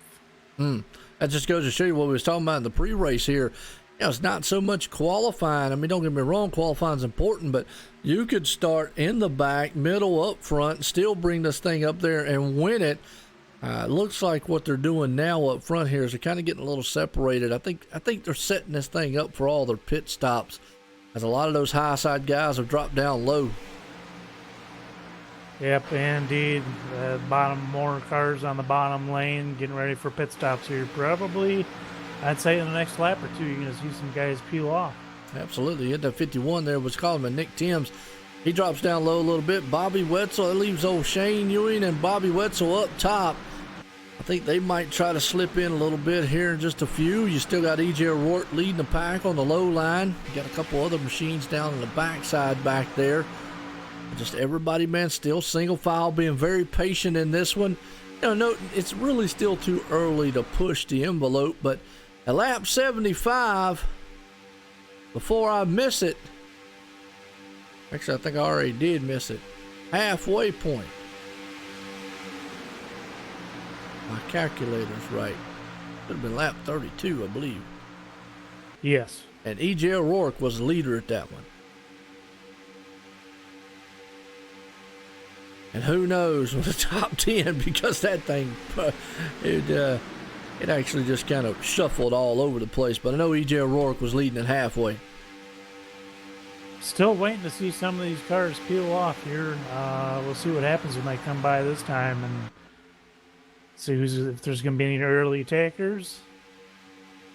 S2: That just goes to show you what we was talking about in the pre-race here. You know, it's not so much qualifying. I mean, don't get me wrong, qualifying is important, but you could start in the back, middle, up front, still bring this thing up there and win it. It looks like what they're doing now up front here is they're kind of getting a little separated. I think they're setting this thing up for all their pit stops, as a lot of those high side guys have dropped down low.
S3: Yep, indeed. More cars on the bottom lane getting ready for pit stops here. Probably, I'd say in the next lap or two, you're going to see some guys peel off.
S2: Absolutely. Hit that 51 there was calling him Nick Timms. He drops down low a little bit. Bobby Wetzel, it leaves old Shane Ewing and Bobby Wetzel up top. I think they might try to slip in a little bit here in just a few. You still got E.J. O'Rourke leading the pack on the low line. You got a couple other machines down in the backside back there. Just everybody, man, still single file, being very patient in this one. No, it's really still too early to push the envelope, but at lap 75, before I miss it, actually, I think I already did miss it, halfway point. My calculator's right. Could have been lap 32, I believe.
S3: Yes.
S2: And E.J. O'Rourke was the leader at that one. And who knows with the top 10, because that thing, it actually just kind of shuffled all over the place. But I know E.J. O'Rourke was leading it halfway.
S3: Still waiting to see some of these cars peel off here. We'll see what happens when they come by this time and see if there's going to be any early takers.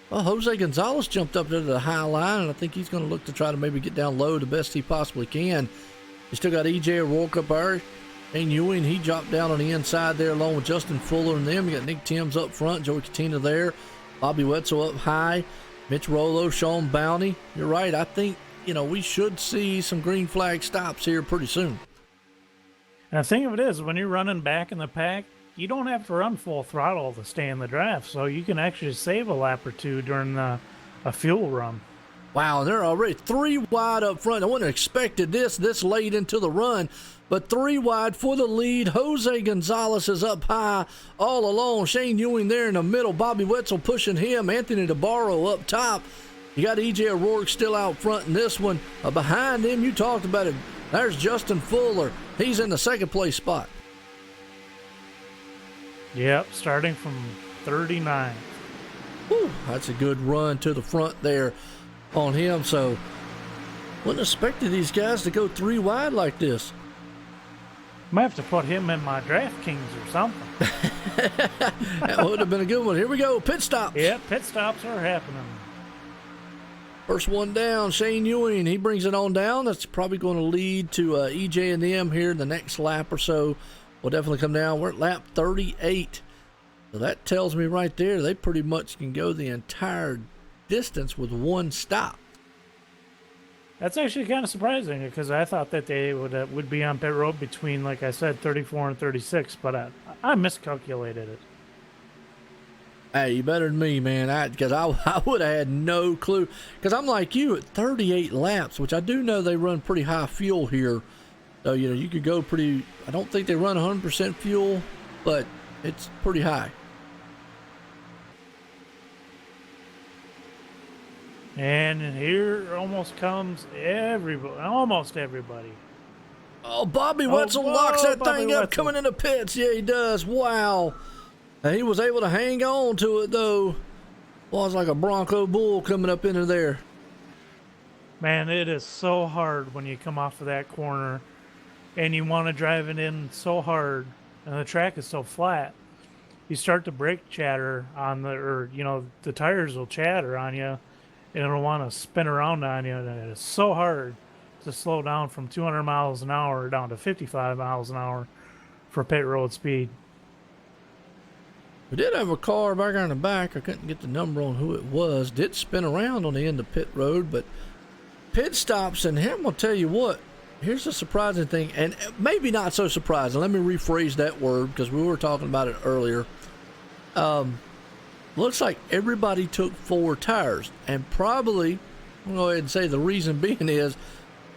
S2: Well, Jose Gonzalez jumped up to the high line, and I think he's going to look to try to maybe get down low the best he possibly can. You still got E.J. O'Rourke up there. Shane Ewing, he dropped down on the inside there along with Justin Fuller and them. You got Nick Timms up front, Joey Katina there, Bobby Wetzel up high, Mitch Rollo, Sean Bounty. You're right. I think, we should see some green flag stops here pretty soon.
S3: And the thing of it is, when you're running back in the pack, you don't have to run full throttle to stay in the draft, so you can actually save a lap or two during a fuel run.
S2: Wow, they're already 3 wide up front. I wouldn't have expected this late into the run, but 3 wide for the lead. Jose Gonzalez is up high all alone. Shane Ewing there in the middle. Bobby Wetzel pushing him. Anthony DeBarro up top. You got E.J. O'Rourke still out front in this one. Behind him, you talked about it. There's Justin Fuller. He's in the second place spot.
S3: Yep, starting from 39.
S2: Whew, that's a good run to the front there on him. So wouldn't expect these guys to go 3 wide like this.
S3: Might have to put him in my DraftKings or something.
S2: That would have been a good one. Here we go. Pit stops.
S3: Yeah, pit stops are happening.
S2: First one down, Shane Ewing. He brings it on down. That's probably going to lead to EJ and them here in the next lap or so. Will definitely come down. We're at lap 38. So that tells me right there they pretty much can go the entire distance with one stop.
S3: That's actually kind of surprising because I thought that they would be on pit road between, like I said, 34 and 36, but I miscalculated it.
S2: Hey, you better than me, man. Because I would have had no clue. Because I'm like you at 38 laps, which I do know they run pretty high fuel here. So, you could go pretty. I don't think they run 100% fuel, but it's pretty high.
S3: And here almost comes almost everybody.
S2: Oh, Bobby Wetzel locks that thing up coming into pits. Yeah, he does. Wow. And he was able to hang on to it, though. Well, it's like a Bronco bull coming up into there.
S3: Man, it is so hard when you come off of that corner and you want to drive it in so hard and the track is so flat. You start to brake chatter on the tires will chatter on you and it'll want to spin around on you. And it is so hard to slow down from 200 miles an hour down to 55 miles an hour for pit road speed.
S2: We did have a car back on the back. I couldn't get the number on who it was. Did spin around on the end of pit road, but pit stops, and I'm going to tell you what, here's the surprising thing, and maybe not so surprising. Let me rephrase that word because we were talking about it earlier. Looks like everybody took 4 tires, and probably, I'm going to go ahead and say the reason being is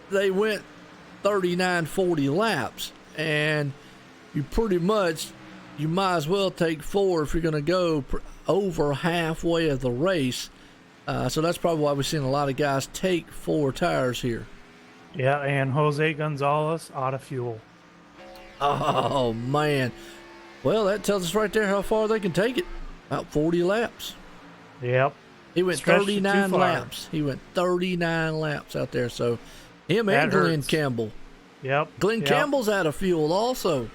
S2: they went 39, 40 laps, and you pretty much, you might as well take 4 if you're going to go over halfway of the race. So that's probably why we're seeing a lot of guys take 4 tires here.
S3: Yeah, and Jose Gonzalez out of fuel.
S2: Oh, man. Well, that tells us right there how far they can take it. About 40 laps.
S3: Yep.
S2: He went 39 laps. He went 39 laps out there. So him and Glenn Campbell
S3: Yep.
S2: Glenn Campbell's out of fuel also.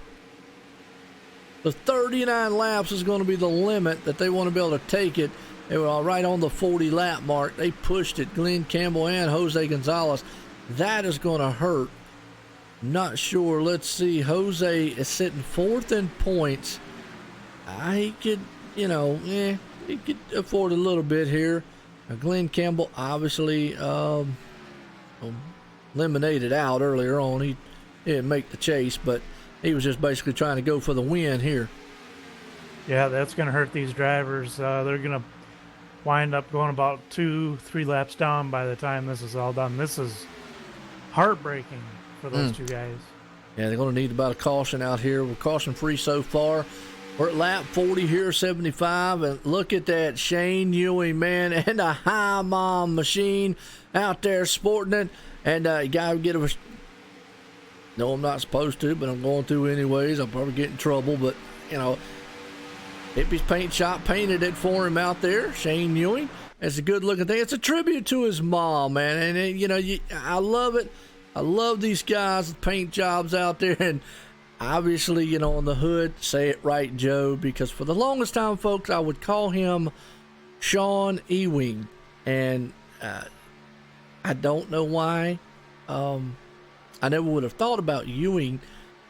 S2: The 39 laps is going to be the limit that they want to be able to take it. They were right on the 40 lap mark. They pushed it. Glenn Campbell and Jose Gonzalez. That is going to hurt. Not sure. Let's see. Jose is sitting 4th in points. He could, he could afford a little bit here. Now, Glenn Campbell obviously eliminated out earlier on. He didn't make the chase, but he was just basically trying to go for the win here.
S3: Yeah, that's going to hurt these drivers. They're going to wind up going about 2-3 laps down by the time this is all done. This is heartbreaking for those two guys.
S2: Yeah, they're going to need about a caution out here. We're caution free so far. We're at lap 40 here, 75, and look at that Shane Ewing, man, and a high mom machine out there sporting it. And you got to get a... No, I'm not supposed to, but I'm going to anyways. I'll probably get in trouble, but, Hippie's Paint Shop painted it for him out there, Shane Ewing. It's a good-looking thing. It's a tribute to his mom, man, and, I love it. I love these guys with paint jobs out there, and obviously, on the hood, say it right, Joe, because for the longest time, folks, I would call him Sean Ewing, and I don't know why. I never would have thought about Ewing,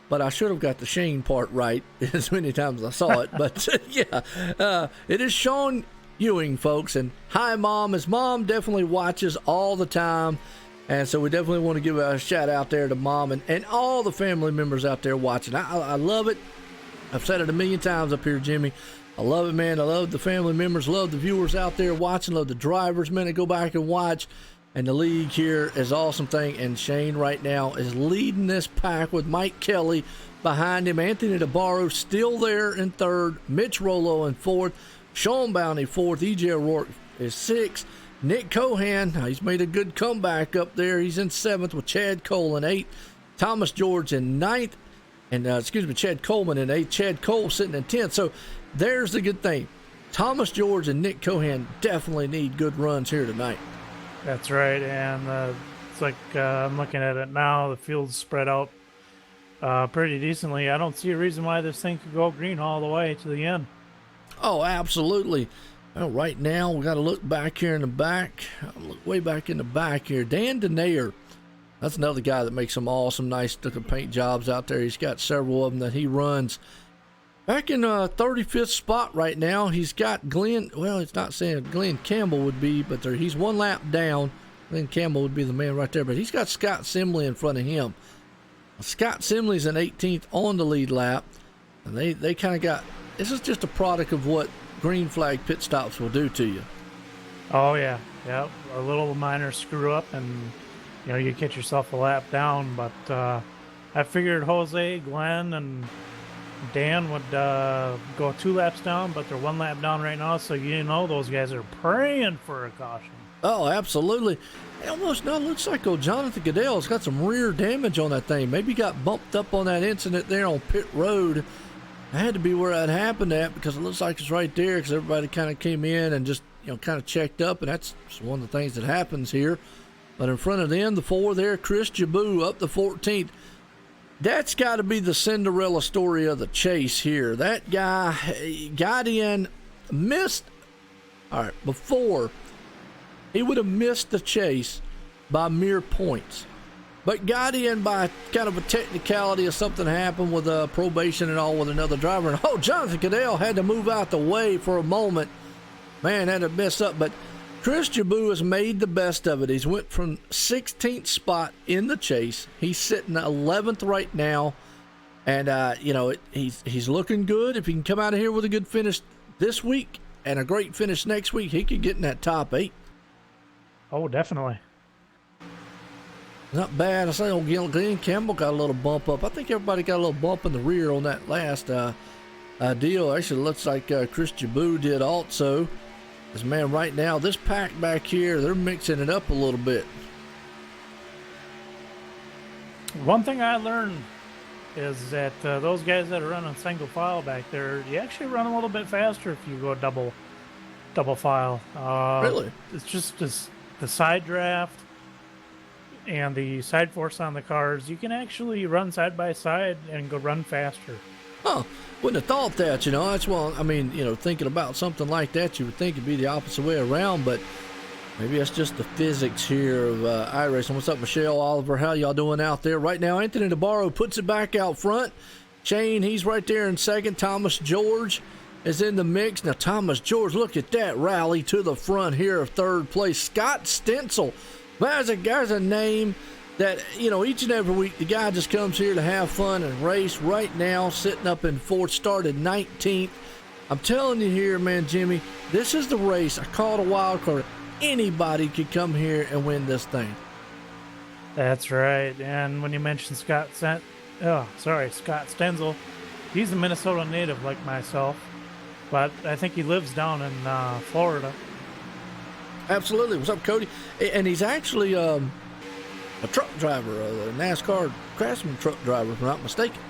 S2: but I should have got the Shane part right as many times as I saw it. But it is Sean Ewing, folks. And hi, Mom. His mom definitely watches all the time. And so we definitely want to give a shout out there to Mom and all the family members out there watching. I love it. I've said it a million times up here, Jimmy. I love it, man. I love the family members, love the viewers out there watching, love the drivers, man, to go back and watch. And the league here is awesome thing. And Shane right now is leading this pack with Mike Kelly behind him. Anthony DeBarro still there in 3rd. Mitch Rollo in 4th. Sean Bounty 4th. E.J. O'Rourke is 6th. Nick Cohan, he's made a good comeback up there. He's in 7th with Chad Cole in 8th. Thomas George in 9th. And, Chad Coleman in 8th. Chad Cole sitting in 10th. So there's the good thing. Thomas George and Nick Cohan definitely need good runs here tonight.
S3: That's right, and it's like I'm looking at it now. The field's spread out pretty decently. I don't see a reason why this thing could go green all the way to the end.
S2: Oh, absolutely. Well, right now, we got to look back here in the back. Look way back in the back here. Dan Denayer, that's another guy that makes some awesome, nice-looking paint jobs out there. He's got several of them that he runs. Back in 35th spot right now, he's got Glenn. Well, it's not saying Glenn Campbell would be, but he's 1 lap down. Glenn Campbell would be the man right there, but he's got Scott Simley in front of him. Scott Simley's in 18th on the lead lap, and they kind of got. This is just a product of what green flag pit stops will do to you.
S3: Oh yeah, a little minor screw up, and you get yourself a lap down. But I figured Jose, Glenn, and Dan would go 2 laps down, but they're 1 lap down right now, so those guys are praying for a caution. Oh,
S2: absolutely. It almost now looks like Jonathan Goodell's got some rear damage on that thing. Maybe got bumped up on that incident there on pit road. That had to be where that happened at, because it looks like it's right there, because everybody kind of came in and just kind of checked up, and that's one of the things that happens here. But in front of them, the 4 there, Chris Jabou up to 14th. That's got to be the Cinderella story of the chase here. That guy got in, missed. All right, before, he would have missed the chase by mere points, but got in by kind of a technicality of something happened with probation and all with another driver. And Jonathan Goodell had to move out the way for a moment. Man, had to mess up, but Chris Jabou has made the best of it. He's went from 16th spot in the chase. He's sitting 11th right now, and he's looking good. If he can come out of here with a good finish this week and a great finish next week, he could get in that top 8.
S3: Oh, definitely.
S2: Not bad. I say Glenn Campbell got a little bump up. I think everybody got a little bump in the rear on that last deal. Actually, looks like Chris Jabou did also. This man, right now, this pack back here, they're mixing it up a little bit.
S3: One thing I learned is that those guys that are running single file back there, you actually run a little bit faster if you go double file.
S2: Really?
S3: It's just the side draft. and the side force on the cars, you can actually run side by side and go run faster.
S2: Huh. Wouldn't have thought that, That's well, I mean, thinking about something like that, you would think it'd be the opposite way around, but maybe that's just the physics here of iRacing. What's up, Michelle, Oliver? How y'all doing out there? Right now, Anthony DeBarro puts it back out front. Shane, he's right there in second. Thomas George is in the mix. Now, Thomas George, look at that rally to the front here of third place. Scott Stencil. There's a name that, each and every week the guy just comes here to have fun and race. Right now, sitting up in fourth, started 19th. I'm telling you here, man, Jimmy, this is the race. I call it a wild card. Anybody could come here and win this thing.
S3: That's right. And when you mentioned Scott Stenzel, he's a Minnesota native like myself, but I think he lives down in Florida.
S2: Absolutely. What's up, Cody? And he's actually a truck driver, a NASCAR Craftsman truck driver, if I'm not mistaken.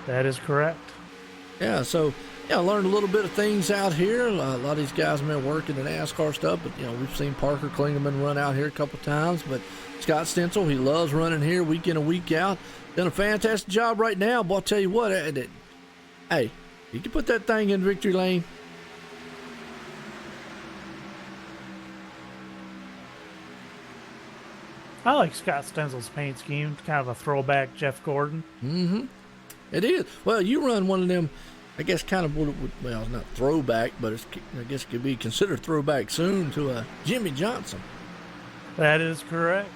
S3: That is correct.
S2: Yeah, so I learned a little bit of things out here. A lot of these guys have been working the NASCAR stuff, but we've seen Parker Klingeman run out here a couple times. But Scott Stencil, he loves running here week in and week out. Done a fantastic job right now. But I'll tell you what, hey, you can put that thing in victory lane.
S3: I like Scott Stenzel's paint scheme. It's kind of a throwback Jeff Gordon.
S2: Mm-hmm. It is. Well, you run one of them, I guess kind of, well, it's not throwback, but I guess it could be considered throwback soon to a Jimmy Johnson.
S3: That is correct.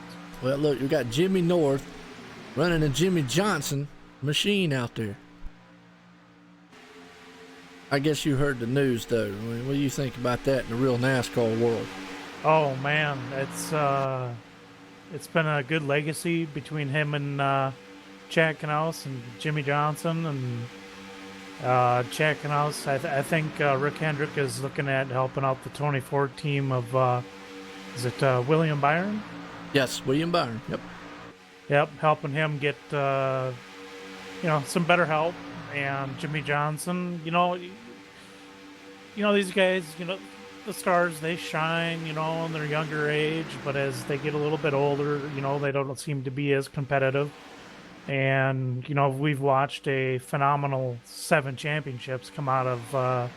S2: Well, look, you got Jimmy North running a Jimmy Johnson machine out there. I guess you heard the news, though. I mean, what do you think about that in the real NASCAR world?
S3: Oh, man. It's been a good legacy between him and Chad Knaus and Jimmy Johnson. And Chad Knaus, I think Rick Hendrick is looking at helping out the 24 team of, is it William Byron?
S2: Yes, William Byron.
S3: Yep, helping him get, some better help. And Jimmy Johnson, these guys, the stars, they shine, in their younger age, but as they get a little bit older, they don't seem to be as competitive. And, we've watched a phenomenal 7 championships come out of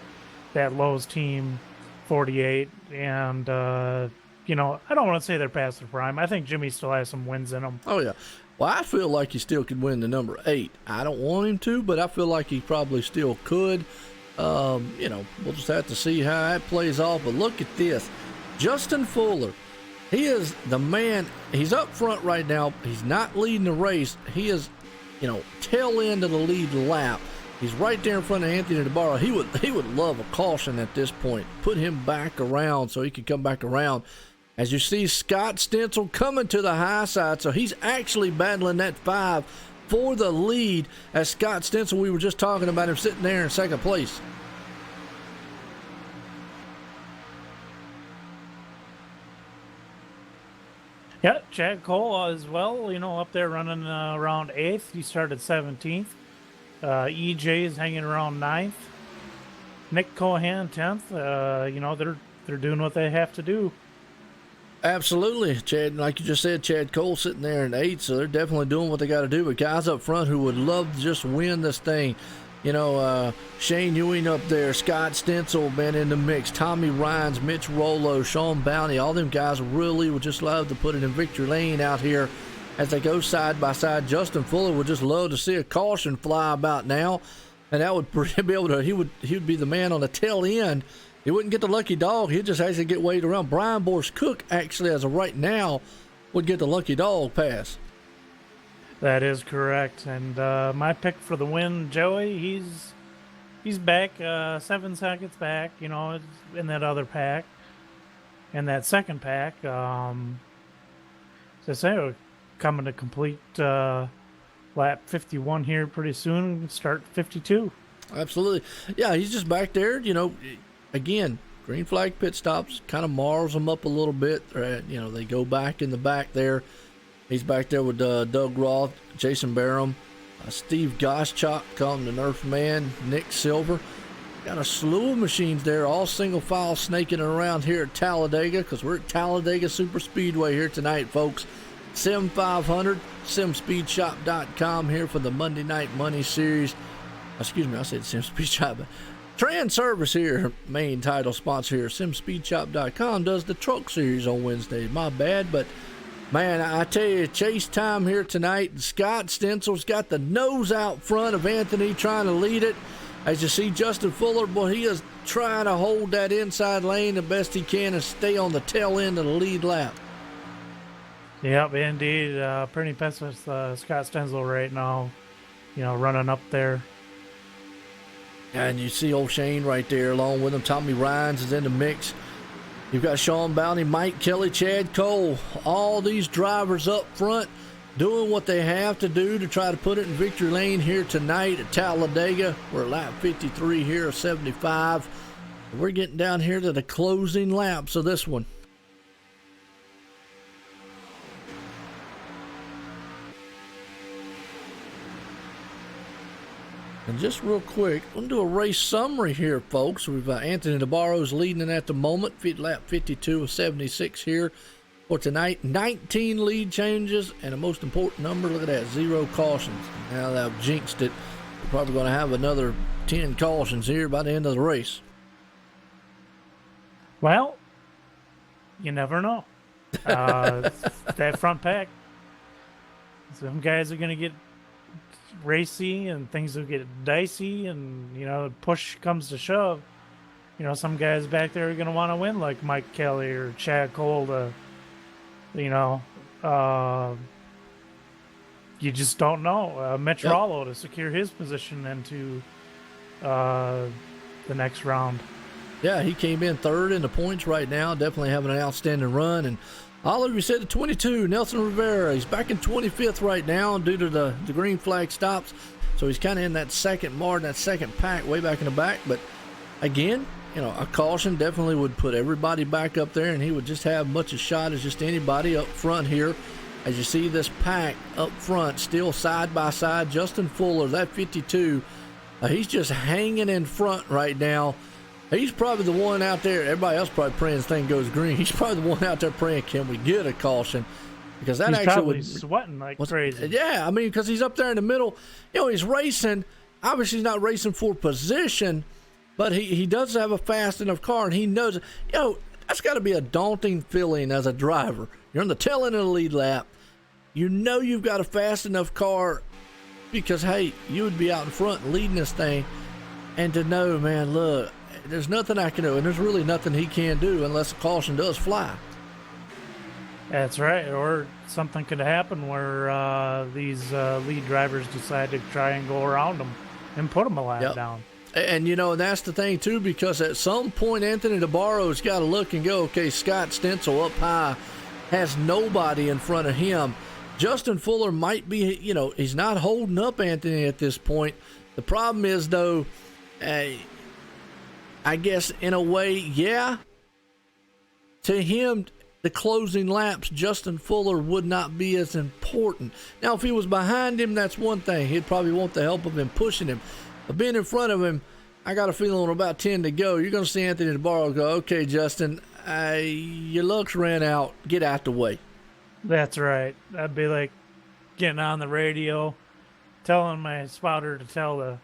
S3: that Lowe's team, 48. And, I don't want to say they're past their prime. I think Jimmy still has some wins in him.
S2: Oh, yeah. Well, I feel like he still could win the number 8. I don't want him to, but I feel like he probably still could. We'll just have to see how that plays off. But look at this. Justin Fuller, he is the man. He's up front right now. He's not leading the race. He is, tail end of the lead lap. He's right there in front of Anthony DeBarro. He would love a caution at this point. Put him back around so he could come back around. As you see, Scott Stencil coming to the high side, so he's actually battling that 5 for the lead. As Scott Stencil, we were just talking about him sitting there in second place.
S3: Yeah, Chad Cole as well, up there running around 8th. He started 17th. EJ is hanging around 9th. Nick Cohan 10th. They're doing what they have to do.
S2: Absolutely, Chad. Like you just said, Chad Cole sitting there in 8th, so they're definitely doing what they got to do. But guys up front who would love to just win this thing, Shane Ewing up there, Scott Stencil, man, in the mix, Tommy Rines, Mitch Rollo, Sean Bounty, all them guys really would just love to put it in victory lane out here as they go side by side. Justin Fuller would just love to see a caution fly about now, and that would be able to. He would be the man on the tail end. He wouldn't get the lucky dog. He'd just actually get weighed around. Brian Boris Cook, actually, as of right now, would get the lucky dog pass.
S3: That is correct. And my pick for the win, Joey, he's back, 7 seconds back, in that other pack. In that second pack, as I say, we're coming to complete lap 51 here pretty soon, start 52.
S2: Absolutely. Yeah, he's just back there, Again, green flag pit stops kind of mars them up a little bit. They go back in the back there. He's back there with Doug Roth, Jason Barham, Steve Goschalk, calling the Nerf man, Nick Silver. Got a slew of machines there, all single file snaking around here at Talladega, because we're at Talladega Super Speedway here tonight, folks. Sim500, simspeedshop.com here for the Monday Night Money Series. Excuse me, I said SimSpeedShop. Transervice here, main title sponsor here. SimSpeedShop.com does the truck series on Wednesday. My bad, but man, I tell you, chase time here tonight. Scott Stenzel's got the nose out front of Anthony trying to lead it. As you see, Justin Fuller, boy, he is trying to hold that inside lane the best he can and stay on the tail end of the lead lap.
S3: Yep, indeed. Pretty impressed with Scott Stenzel right now, running up there.
S2: And you see old Shane right there along with him. Tommy Rhines is in the mix. You've got Sean Bounty, Mike Kelly, Chad Cole. All these drivers up front doing what they have to do to try to put it in victory lane here tonight at Talladega. We're at lap 53 here of 75. We're getting down here to the closing laps of this one. And just real quick, I'm going to do a race summary here, folks. We've Anthony DeBarro's leading at the moment, lap 52 of 76 here for tonight. 19 lead changes, and the most important number, look at that, 0 cautions. Now that I've jinxed it, we're probably going to have another 10 cautions here by the end of the race.
S3: Well, you never know. That front pack, some guys are going to get racy and things will get dicey, and push comes to shove, some guys back there are going to want to win, like Mike Kelly or Chad Cole, you just don't know. Mitch Rollo to secure his position into the next round.
S2: Yeah, he came in third in the points right now, definitely having an outstanding run. And Oliver said at 22, Nelson Rivera, he's back in 25th right now due to the green flag stops. So he's kind of in that second margin, that second pack way back in the back. But again, a caution definitely would put everybody back up there, and he would just have much a shot as just anybody up front here. As you see this pack up front, still side by side. Justin Fuller, that 52, he's just hanging in front right now. He's probably the one out there. Everybody else probably praying this thing goes green. He's probably the one out there praying, can we get a caution? Because that
S3: he's
S2: actually
S3: probably
S2: would
S3: sweating like crazy.
S2: Yeah, I mean, because he's up there in the middle. He's racing. Obviously, he's not racing for position, but he does have a fast enough car, and he knows. That's got to be a daunting feeling as a driver. You're on the tail end of the lead lap. You've got a fast enough car because, hey, you would be out in front leading this thing, and to know, man, look, there's nothing I can do, and there's really nothing he can do unless the caution does fly.
S3: That's right, or something could happen where these lead drivers decide to try and go around them and put them a lap down.
S2: And, that's the thing, too, because at some point, Anthony DeBarro's got to look and go, okay, Scott Stenzel up high has nobody in front of him. Justin Fuller might be, he's not holding up Anthony at this point. The problem is, though, I guess in a way, to him, the closing laps, Justin Fuller would not be as important. Now, if he was behind him, that's one thing. He'd probably want the help of him pushing him. But being in front of him, I got a feeling with about 10 to go, you're going to see Anthony DeBarro go, okay, Justin, your looks ran out. Get out the way.
S3: That's right. That'd be like getting on the radio, telling my spotter to tell the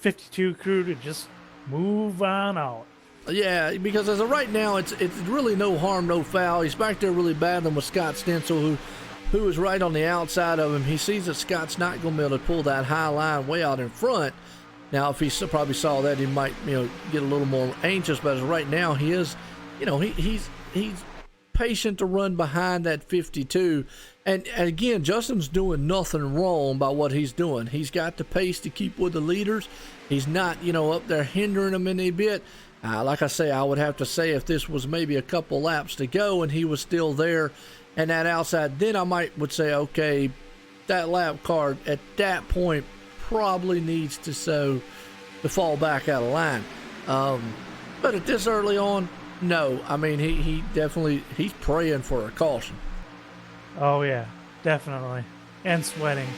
S3: 52 crew to just move on out.
S2: Yeah, because as of right now, it's really no harm, no foul. He's back there really battling with Scott Stenzel, who is right on the outside of him. He sees that Scott's not going to be able to pull that high line way out in front. Now, if he probably saw that, he might get a little more anxious. But as of right now, he is, he's patient to run behind that 52. And again, Justin's doing nothing wrong by what he's doing. He's got the pace to keep with the leaders. He's not, up there hindering them any bit. Like I say, I would have to say if this was maybe a couple laps to go and he was still there and that outside, then I would say, okay, that lap car at that point probably needs to fall back out of line. But at this early on, no. I mean, he's praying for a caution.
S3: Oh, yeah, definitely. And sweating.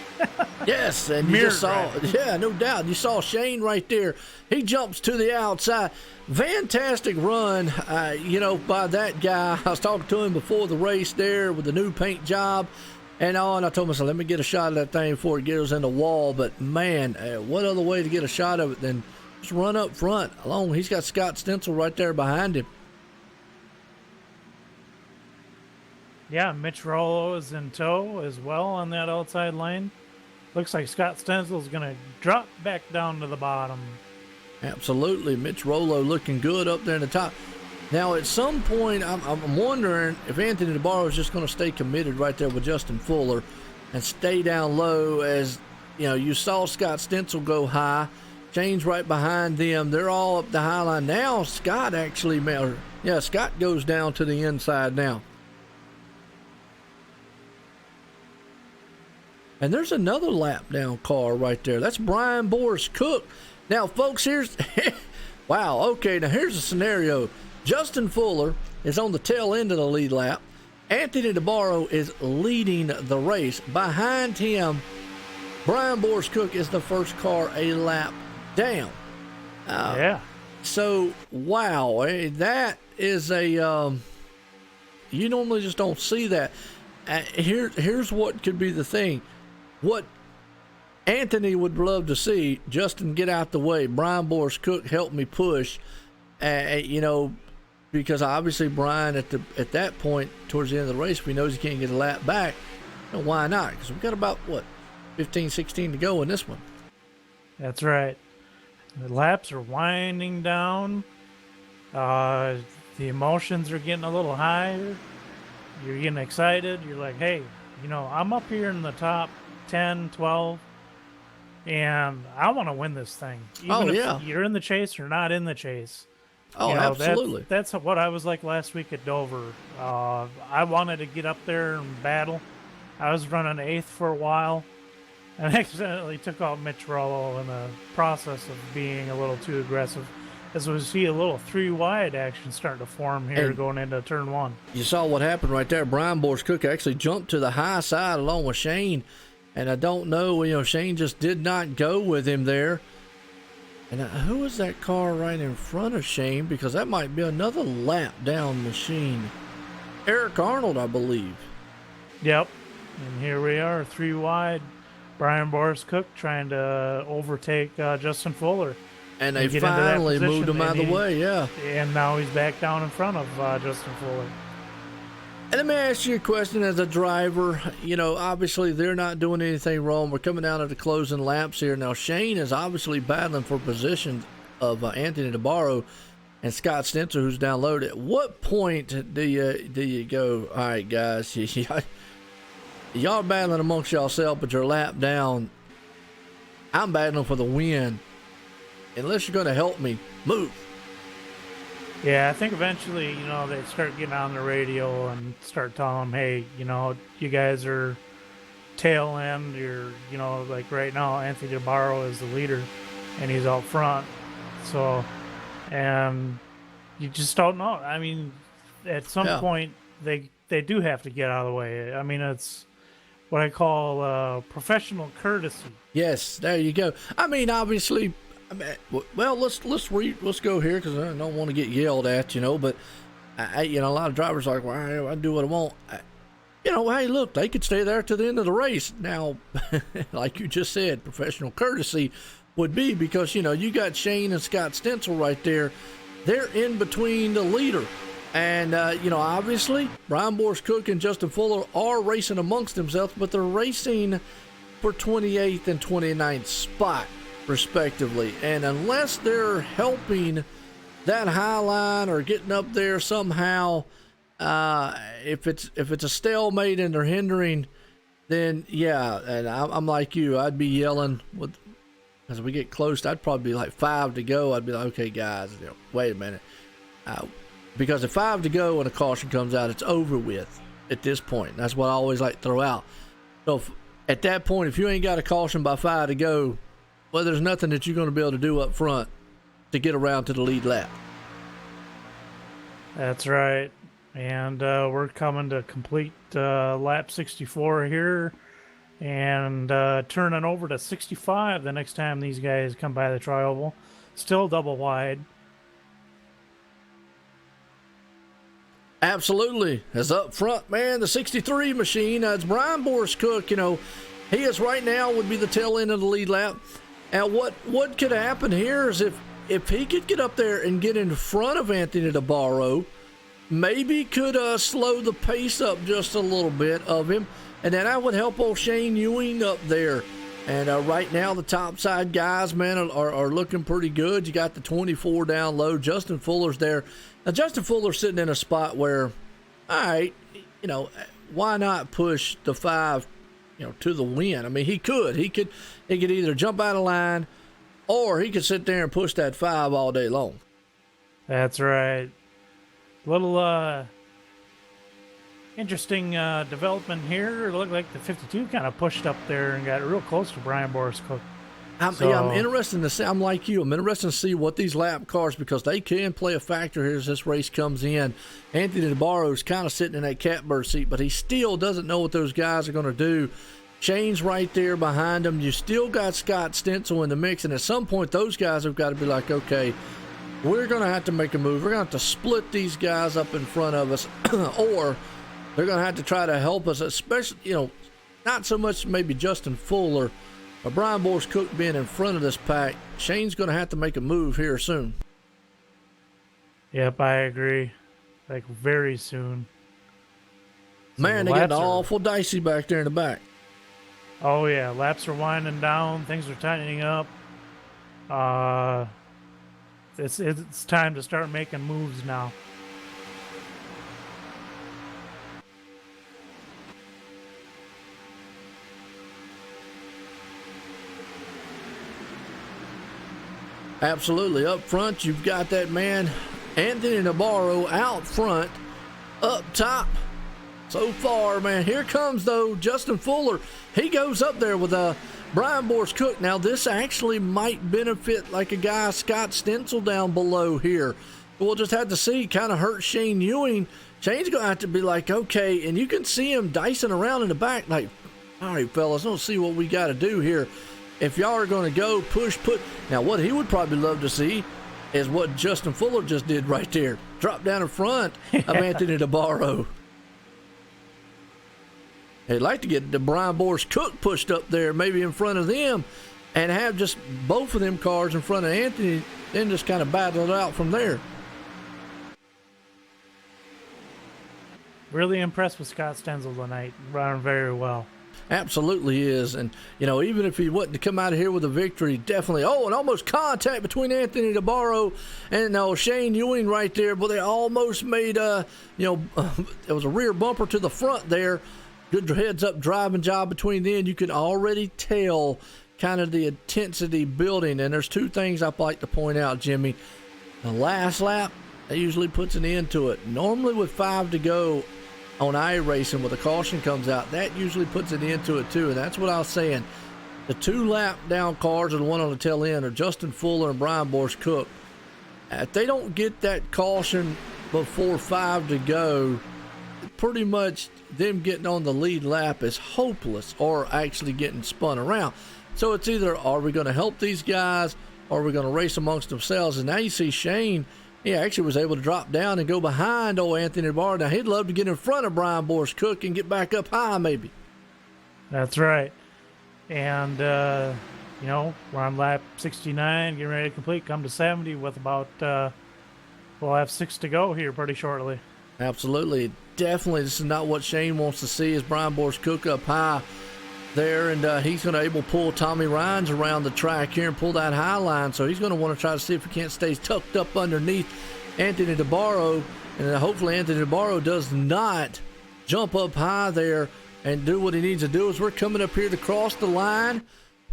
S2: Yes, and you just saw, yeah, no doubt. You saw Shane right there. He jumps to the outside. Fantastic run, by that guy. I was talking to him before the race there with the new paint job and all, and I told myself, let me get a shot of that thing before it gets in the wall. But, man, what other way to get a shot of it than just run up front along? He's got Scott Stencil right there behind him.
S3: Yeah, Mitch Rollo is in tow as well on that outside lane. Looks like Scott Stencil's going to drop back down to the bottom.
S2: Absolutely. Mitch Rollo looking good up there in the top. Now, at some point, I'm wondering if Anthony DeBarro is just going to stay committed right there with Justin Fuller and stay down low. As, you saw Scott Stencil go high. Shane's right behind them. They're all up the high line. Now, Scott Scott goes down to the inside now. And there's another lap down car right there. That's Brian Boris Cook. Now, folks, here's wow. Okay, now here's a scenario. Justin Fuller is on the tail end of the lead lap. Anthony DeBarro is leading the race. Behind him, Brian Boris Cook is the first car a lap down.
S3: Yeah.
S2: So, wow, that is a you normally just don't see that. Here's what could be the thing. What Anthony would love to see, Justin, get out the way. Brian Boris Cook help me push, because obviously Brian at that point towards the end of the race, if he knows he can't get a lap back, why not? Because we've got about 15, 16 to go in this one.
S3: That's right. The laps are winding down. The emotions are getting a little higher. You're getting excited. You're like, hey, I'm up here in the top 10, 12, and I want to win this thing. Even if you're in the chase or not in the chase.
S2: Oh, absolutely.
S3: That's what I was like last week at Dover. I wanted to get up there and battle. I was running 8th for a while and accidentally took out Mitch Rollo in the process of being a little too aggressive. As we see a little 3-wide action starting to form here going into turn 1.
S2: You saw what happened right there. Brian Boris Cook actually jumped to the high side along with Shane. And I don't know, Shane just did not go with him there. And who was that car right in front of Shane? Because that might be another lap down machine. Eric Arnold, I believe.
S3: Yep. And here we are, 3-wide. Brian Boris Cook trying to overtake Justin Fuller.
S2: And they finally moved him out of the way, yeah.
S3: And now he's back down in front of Justin Fuller.
S2: And let me ask you a question as a driver. Obviously they're not doing anything wrong. We're coming down to the closing laps here. Now, Shane is obviously battling for position of Anthony DeBarro and Scott Stencil, who's down low. At what point do you go, all right, guys, y'all battling amongst yourselves, but you're a lap down. I'm battling for the win. Unless you're going to help me, move.
S3: Yeah, I think eventually, they start getting on the radio and start telling them, hey, you guys are tail end. You're, like right now, Anthony DeBarro is the leader and he's out front. So, and you just don't know. I mean, at some point, they do have to get out of the way. I mean, it's what I call professional courtesy.
S2: Yes, there you go. I mean, obviously, well, let's go here because I don't want to get yelled at, but a lot of drivers are like, well, I do what I want. Hey, look, they could stay there to the end of the race. Now, like you just said, professional courtesy would be because, you got Shane and Scott Stencil right there. They're in between the leader. And, obviously, Brian Boris Cook and Justin Fuller are racing amongst themselves, but they're racing for 28th and 29th spot, respectively. And unless they're helping that high line or getting up there somehow, if it's a stalemate and they're hindering, then yeah. And I'm like you, I'd be yelling as we get close. I'd probably be like 5 to go. I'd be like, okay, guys, wait a minute, because if 5 to go and a caution comes out, it's over with at this point. That's what I always like to throw out. So at that point, if you ain't got a caution by 5 to go, well, there's nothing that you're going to be able to do up front to get around to the lead lap.
S3: That's right. And we're coming to complete lap 64 here. and turning over to 65 the next time these guys come by the tri-oval. Still double wide.
S2: Absolutely. As up front, man, the 63 machine, it's Brian Boris Cook. You know, he is right now would be the tail end of the lead lap. And what could happen here is if he could get up there and get in front of Anthony DeBarro, maybe could slow the pace up just a little bit of him. And then that would help old Shane Ewing up there. And right now, the top side guys, man, are looking pretty good. You got the 24 down low. Justin Fuller's there. Now, Justin Fuller's sitting in a spot where, all right, you know, why not push the 5, you know, to the win? I mean, he could either jump out of line or he could sit there and push that 5 all day long.
S3: That's right. Little interesting development here. It looked like the 52 kind of pushed up there and got real close to Brian Boris Cook.
S2: I'm interested to see. I'm like you. I'm interested to see what these lap cars, because they can play a factor here as this race comes in. Anthony DeBarro's kind of sitting in that catbird seat, but he still doesn't know what those guys are going to do. Shane's right there behind him. You still got Scott Stencil in the mix, and at some point, those guys have got to be like, okay, we're going to have to make a move. We're going to have to split these guys up in front of us, or they're going to have to try to help us, especially, you know, not so much maybe Justin Fuller, but Brian Boris Cook being in front of this pack. Shane's going to have to make a move here soon.
S3: Yep, I agree. Like, very soon.
S2: So man, they get awful dicey back there in the back.
S3: Oh, yeah. Laps are winding down. Things are tightening up. It's time to start making moves now.
S2: Absolutely. Up front, you've got that man, Anthony Navarro, out front. Up top, so far, man, here comes, though, Justin Fuller. He goes up there with Brian Boris Cook. Now, this actually might benefit like a guy, Scott Stencil, down below here. We'll just have to see. Kind of hurt Shane Ewing. Shane's going to have to be like, okay, and you can see him dicing around in the back like, all right, fellas, let's see what we got to do here. If y'all are going to go push, put. Now, what he would probably love to see is what Justin Fuller just did right there. Drop down in front of Anthony DeBarro. They'd like to get the Brian Boris Cook pushed up there, maybe in front of them, and have just both of them cars in front of Anthony, then just kind of battle it out from there.
S3: Really impressed with Scott Stencil tonight. Running very well.
S2: Absolutely is. And, you know, even if he wasn't to come out of here with a victory, definitely. Oh, and almost contact between Anthony DeBarro and Shane Ewing right there. But they almost made, there was a rear bumper to the front there. Good heads-up driving job between them. You can already tell kind of the intensity building. And there's two things I'd like to point out, Jimmy. The last lap, that usually puts an end to it. Normally with 5 to go, on iRacing, when the caution comes out, that usually puts an end to it too. And that's what I was saying. The 2 lap down cars and the one on the tail end are Justin Fuller and Brian Boris Cook. If they don't get that caution before 5 to go, pretty much them getting on the lead lap is hopeless, or actually getting spun around. So it's either, are we going to help these guys, or are we going to race amongst themselves? And now you see Shane, he actually was able to drop down and go behind old Anthony DeBarro. Now, he'd love to get in front of Brian Boris Cook and get back up high, maybe.
S3: That's right. And, we're on lap 69, getting ready to complete, come to 70 with about, we'll have 6 to go here pretty shortly.
S2: Absolutely. Definitely, this is not what Shane wants to see, is Brian Boris Cook up high there, and he's going to able to pull Tommy Rines around the track here and pull that high line. So he's going to want to try to see if he can't stay tucked up underneath Anthony DeBarro, and hopefully Anthony DeBarro does not jump up high there and do what he needs to do. As we're coming up here to cross the line,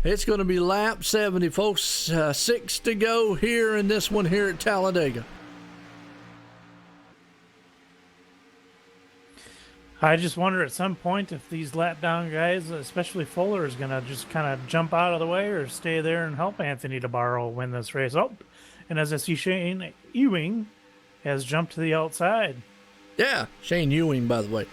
S2: it's going to be lap 70, folks. 6 to go here in this one here at Talladega.
S3: I just wonder at some point if these lap down guys, especially Fuller, is going to just kind of jump out of the way or stay there and help Anthony DeBarro win this race. Oh, and as I see, Shane Ewing has jumped to the outside.
S2: Yeah, Shane Ewing, by the way.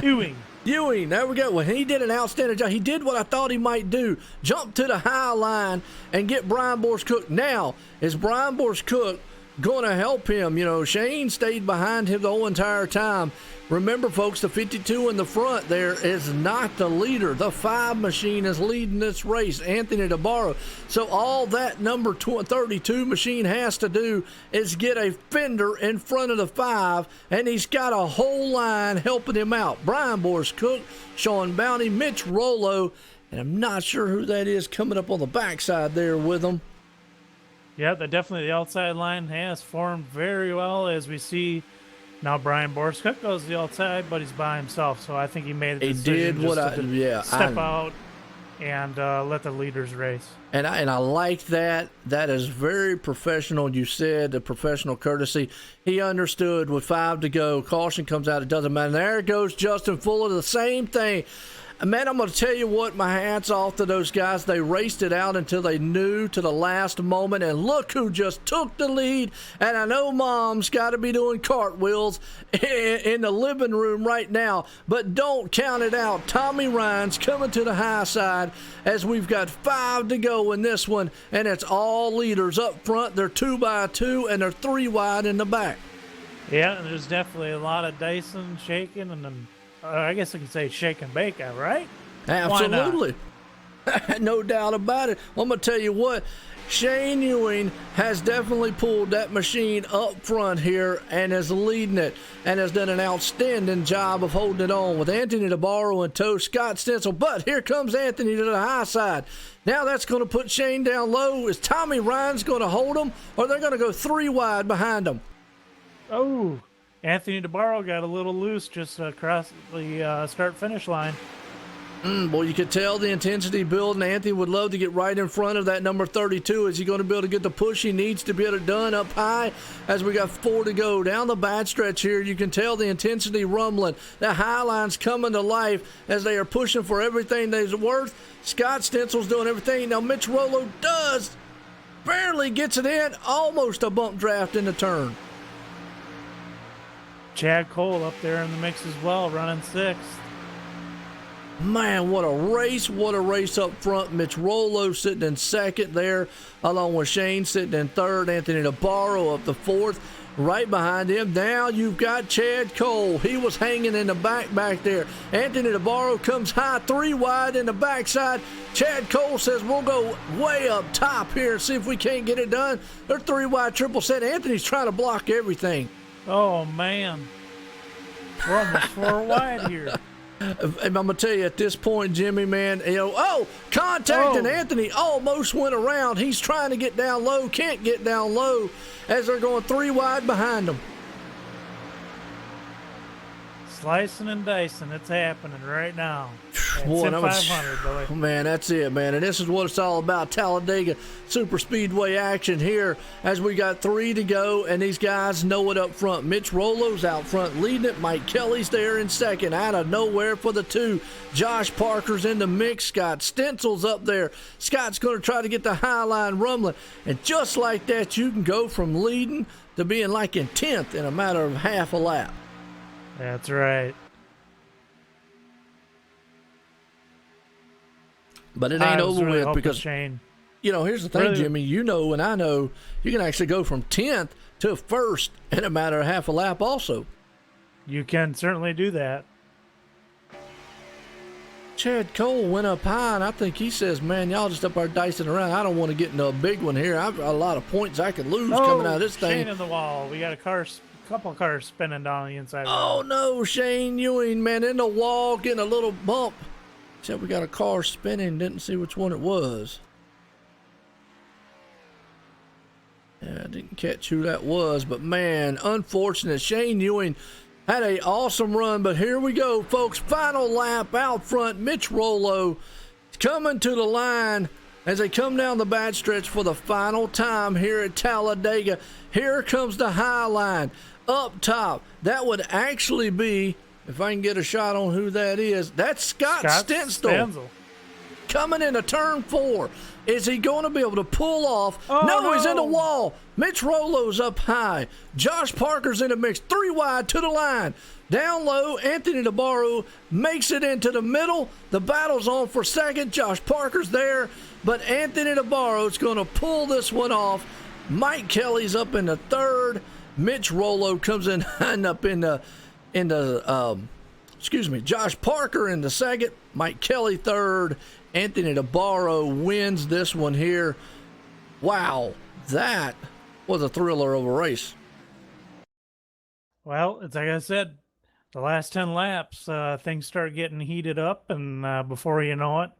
S3: Ewing.
S2: Ewing, there we go. Well, he did an outstanding job. He did what I thought he might do. Jump to the high line and get Brian Borscook. Now, is Brian Borscook going to help him? You know, Shane stayed behind him the whole entire time. Remember, folks, the 52 in the front there is not the leader. The 5 machine is leading this race, Anthony DeBarro. So all that number 32 machine has to do is get a fender in front of the 5, and he's got a whole line helping him out. Brian Borscook, Sean Bounty, Mitch Rollo, and I'm not sure who that is coming up on the backside there with him.
S3: Yeah, definitely the outside line has formed very well, as we see. Now Brian Borscook goes to the outside, but he's by himself. So I think he made the decision to step out and let the leaders race.
S2: And I like that. That is very professional. You said the professional courtesy. He understood with 5 to go. Caution comes out. It doesn't matter. There goes Justin Fuller. The same thing. Man, I'm going to tell you what, my hat's off to those guys. They raced it out until they knew to the last moment, and look who just took the lead. And I know Mom's got to be doing cartwheels in the living room right now, but don't count it out. Tommy Ryan's coming to the high side as we've got 5 to go in this one, and it's all leaders up front. They're 2 by 2, and they're 3 wide in the back.
S3: Yeah, and there's definitely a lot of dicing, shaking, and then I guess I could say shake and bake, right?
S2: Absolutely. No doubt about it. Well, I'm going to tell you what, Shane Ewing has definitely pulled that machine up front here and is leading it and has done an outstanding job of holding it on with Anthony DeBarro in tow, Scott Stencil. But here comes Anthony to the high side. Now that's going to put Shane down low. Is Tommy Ryan's going to hold him, or they're going to go 3 wide behind him?
S3: Oh, Anthony DeBarro got a little loose just across the start-finish line.
S2: Well, you could tell the intensity building. Anthony would love to get right in front of that number 32. Is he going to be able to get the push he needs to be able to done up high as we got 4 to go? Down the back stretch here, you can tell the intensity rumbling. The high line's coming to life as they are pushing for everything they're worth. Scott Stencil's doing everything. Now, Mitch Rollo barely gets it in. Almost a bump draft in the turn.
S3: Chad Cole up there in the mix as well, running 6th.
S2: Man, what a race up front. Mitch Rollo sitting in 2nd there, along with Shane sitting in 3rd. Anthony DeBarro up to 4th. Right behind him, now you've got Chad Cole. He was hanging in the back there. Anthony DeBarro comes high, 3 wide in the backside. Chad Cole says, we'll go way up top here and see if we can't get it done. They're 3 wide, triple set. Anthony's trying to block everything.
S3: Oh, man. We're almost 4 wide here.
S2: I'm going to tell you at this point, Jimmy, man, contacting Anthony almost went around. He's trying to get down low, can't get down low as they're going 3 wide behind him.
S3: Slicing and dicing, it's happening right now. Sim500, boy.
S2: Man, that's it, man. And this is what it's all about. Talladega Super Speedway action here as we got 3 to go, and these guys know it up front. Mitch Rollo's out front leading it. Mike Kelly's there in 2nd. Out of nowhere for the 2. Josh Parker's in the mix. Scott Stencil's up there. Scott's going to try to get the high line rumbling. And just like that, you can go from leading to being like in 10th in a matter of half a lap.
S3: That's right.
S2: But it ain't over
S3: really
S2: with because,
S3: Shane.
S2: Here's the thing, Jimmy. You know and I know you can actually go from 10th to 1st in a matter of half a lap also.
S3: You can certainly do that.
S2: Chad Cole went up high, and I think he says, man, y'all just up there dicing around. I don't want to get into a big one here. I've got a lot of points I could lose coming out of this thing.
S3: Shane in the wall. We got a couple cars spinning down the inside.
S2: Oh, no, Shane Ewing, man, in the wall, getting a little bump. Except we got a car spinning, didn't see which one it was. Yeah, I didn't catch who that was, but man, unfortunate. Shane Ewing had an awesome run, but here we go, folks. Final lap out front. Mitch Rollo coming to the line as they come down the back stretch for the final time here at Talladega. Here comes the high line. Up top, that would actually be, if I can get a shot on who that is, that's Scott Stencil. coming into turn 4. Is he going to be able to pull off?
S3: Oh,
S2: no, he's in the
S3: no.
S2: wall. Mitch Rolo's up high. Josh Parker's in the mix. 3 wide to the line. Down low, Anthony DeBarro makes it into the middle. The battle's on for second. Josh Parker's there, but Anthony DeBarro's going to pull this one off. Mike Kelly's up in the third. Mitch Rolo comes in and up in the Josh Parker in the second. Mike Kelly third. Anthony DeBarro wins this one here. Wow, that was a thriller of a race.
S3: Well, it's like I said, the last 10 laps, things start getting heated up, and before you know it,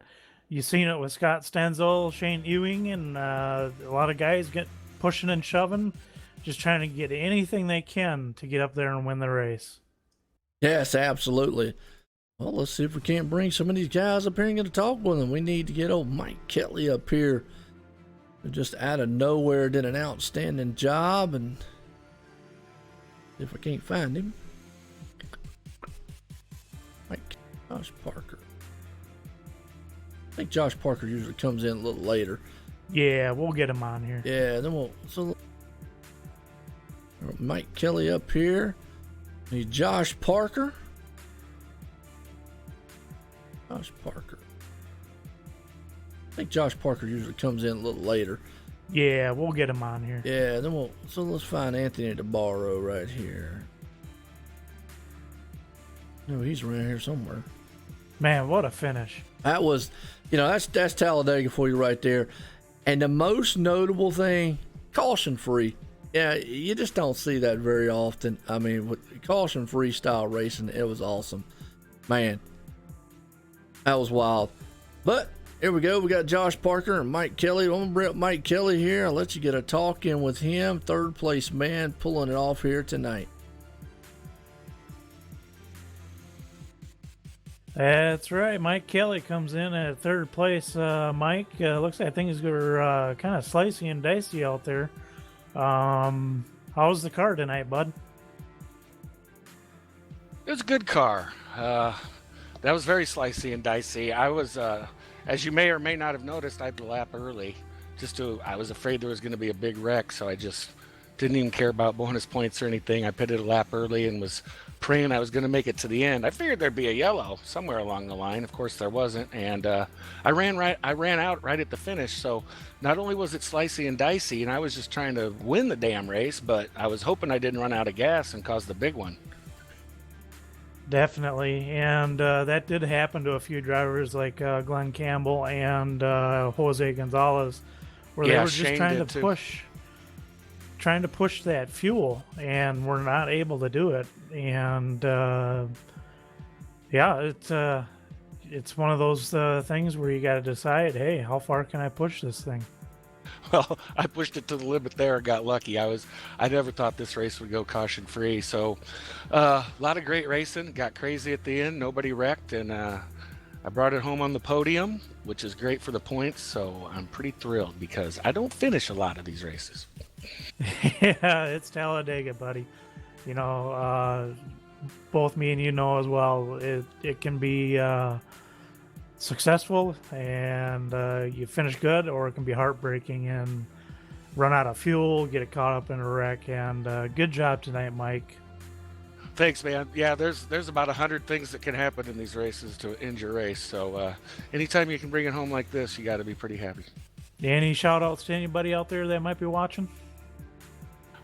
S3: you've seen it with Scott Stenzel, Shane Ewing, and a lot of guys get pushing and shoving, just trying to get anything they can to get up there and win the race.
S2: Yes, absolutely. Well, let's see if we can't bring some of these guys up here and get to talk with them. We need to get old Mike Kelly up here, who just out of nowhere did an outstanding job, and if I can't find him. Mike, Josh Parker. I think Josh Parker usually comes in a little later.
S3: Yeah, we'll get him on here.
S2: Yeah, then Mike Kelly up here. Need Josh Parker. Josh Parker. I think Josh Parker usually comes in a little later.
S3: Yeah, we'll get him on here.
S2: Yeah, then let's find Anthony DeBarro right here. No, he's around here somewhere.
S3: Man, what a finish.
S2: That was, that's Talladega for you right there. And the most notable thing, caution-free. Yeah, you just don't see that very often. I mean, with caution-free style racing, it was awesome. Man, that was wild. But here we go. We got Josh Parker and Mike Kelly. I'm going to bring up Mike Kelly here. I'll let you get a talk in with him. Third place man pulling it off here tonight.
S3: That's right. Mike Kelly comes in at third place. Mike, looks like things are kind of slicey and dicey out there. How's the car tonight, bud?
S4: It was a good car. That was very slicey and dicey. I was, as you may or may not have noticed, I had to lap early. I was afraid there was going to be a big wreck, so I just didn't even care about bonus points or anything. I pitted a lap early and was praying I was going to make it to the end. I figured there'd be a yellow somewhere along the line. Of course, there wasn't, and I ran out right at the finish. So not only was it slicey and dicey, and I was just trying to win the damn race, but I was hoping I didn't run out of gas and cause the big one.
S3: Definitely, and that did happen to a few drivers like Glenn Campbell and Jose Gonzalez, where they were just
S4: Shane
S3: trying to
S4: too.
S3: push that fuel, and were not able to do it. And it's one of those things where you got to decide, hey, how far can I push this thing?
S4: Well, I pushed it to the limit there and got lucky. I never thought this race would go caution free. So a lot of great racing, got crazy at the end, nobody wrecked, and I brought it home on the podium, which is great for the points. So I'm pretty thrilled because I don't finish a lot of these races.
S3: Yeah, it's Talladega, buddy. Both me and you know as well, it can be successful and you finish good, or it can be heartbreaking and run out of fuel, get it caught up in a wreck. And good job tonight, Mike.
S4: Thanks, man. Yeah, there's about 100 things that can happen in these races to end your race. So anytime you can bring it home like this, you got to be pretty happy.
S3: Any shout outs to anybody out there that might be watching?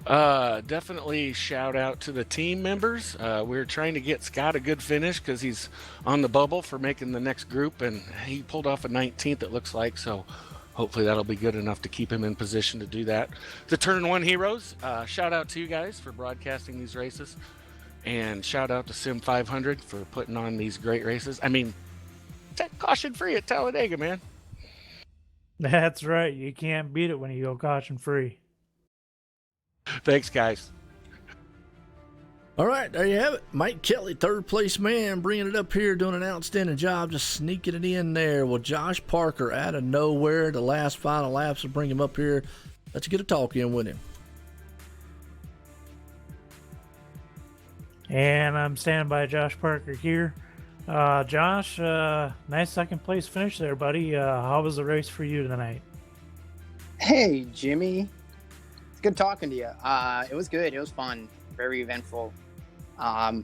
S4: Definitely shout out to the team members. We're trying to get Scott a good finish because he's on the bubble for making the next group, and he pulled off a 19th, it looks like. So hopefully that'll be good enough to keep him in position to do that. The Turn 1 heroes, shout out to you guys for broadcasting these races, and shout out to Sim500 for putting on these great races. I mean, caution free at Talladega, man.
S3: That's right. You can't beat it when you go caution free.
S4: Thanks, guys.
S2: All right, there you have it. Mike Kelly, third place man, bringing it up here, doing an outstanding job, just sneaking it in there. Well, Josh Parker out of nowhere, the last final laps will bring him up here. Let's get a talk in with him.
S3: And I'm standing by Josh Parker here. Josh, nice second place finish there, buddy. How was the race for you tonight?
S5: Hey, Jimmy. It's good talking to you. It was good. It was fun. Very eventful. I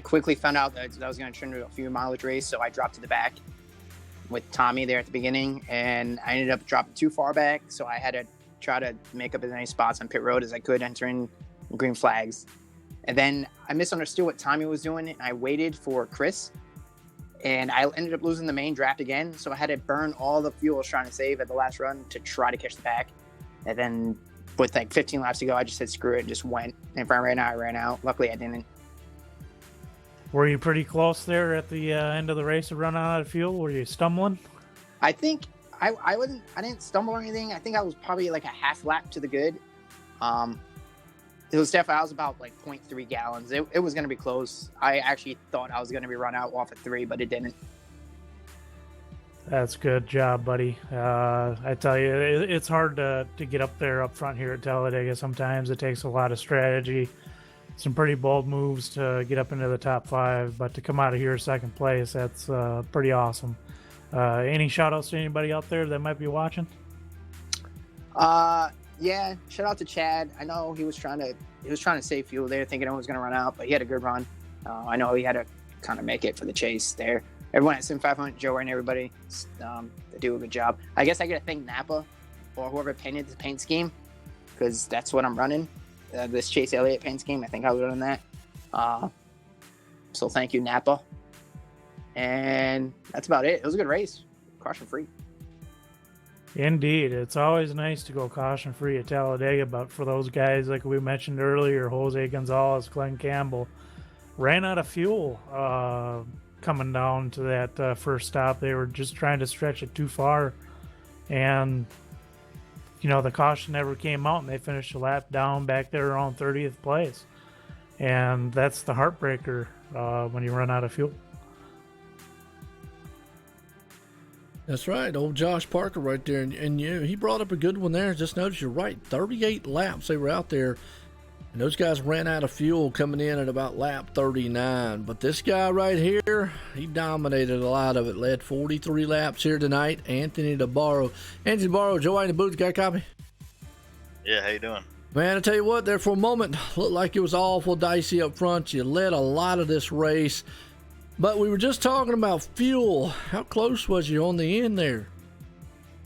S5: quickly found out that I was going to turn into a few mileage race, so I dropped to the back with Tommy there at the beginning, and I ended up dropping too far back, so I had to try to make up as many spots on pit road as I could entering green flags. And then I misunderstood what Tommy was doing, and I waited for Chris, and I ended up losing the main draft again, so I had to burn all the fuel I was trying to save at the last run to try to catch the back. And then with like 15 laps to go, I just said screw it and just went. And if I ran out, I ran out. Luckily, I didn't.
S3: Were you pretty close there at the end of the race to run out of fuel? Were you stumbling?
S5: I think I didn't stumble or anything. I think I was probably like a half lap to the good. It was definitely, I was about like 0.3 gallons. It was going to be close. I actually thought I was going to be run out off at 3, but it didn't.
S3: That's good job, buddy. I tell you, it's hard to get up there up front here at Talladega. Sometimes it takes a lot of strategy, some pretty bold moves to get up into the top 5, but to come out of here second place, that's pretty awesome. Any shout outs to anybody out there that might be watching?
S5: Yeah, shout out to Chad. I know he was trying to save fuel there, thinking it was going to run out, but he had a good run. I know he had to kind of make it for the chase there. Everyone at Sim500, Joe and everybody, they do a good job. I guess I got to thank Napa or whoever painted the paint scheme, because that's what I'm running. This Chase Elliott paint scheme, I think I was running that. So thank you, Napa. And that's about it. It was a good race, caution free.
S3: Indeed. It's always nice to go caution free at Talladega, but for those guys like we mentioned earlier, Jose Gonzalez, Glenn Campbell, ran out of fuel coming down to that first stop. They were just trying to stretch it too far, and the caution never came out, and they finished a lap down back there around 30th place. And that's the heartbreaker when you run out of fuel.
S2: That's right, old Josh Parker right there, and he brought up a good one there. Just notice, you're right, 38 laps they were out there, and those guys ran out of fuel coming in at about lap 39. But this guy right here, he dominated a lot of it. Led 43 laps here tonight. Anthony DeBarro. Anthony DeBarro, Joe in the booth, got a copy?
S6: Yeah, how you doing?
S2: Man, I tell you what, there for a moment, looked like it was awful dicey up front. You led a lot of this race. But we were just talking about fuel. How close was you on the end there?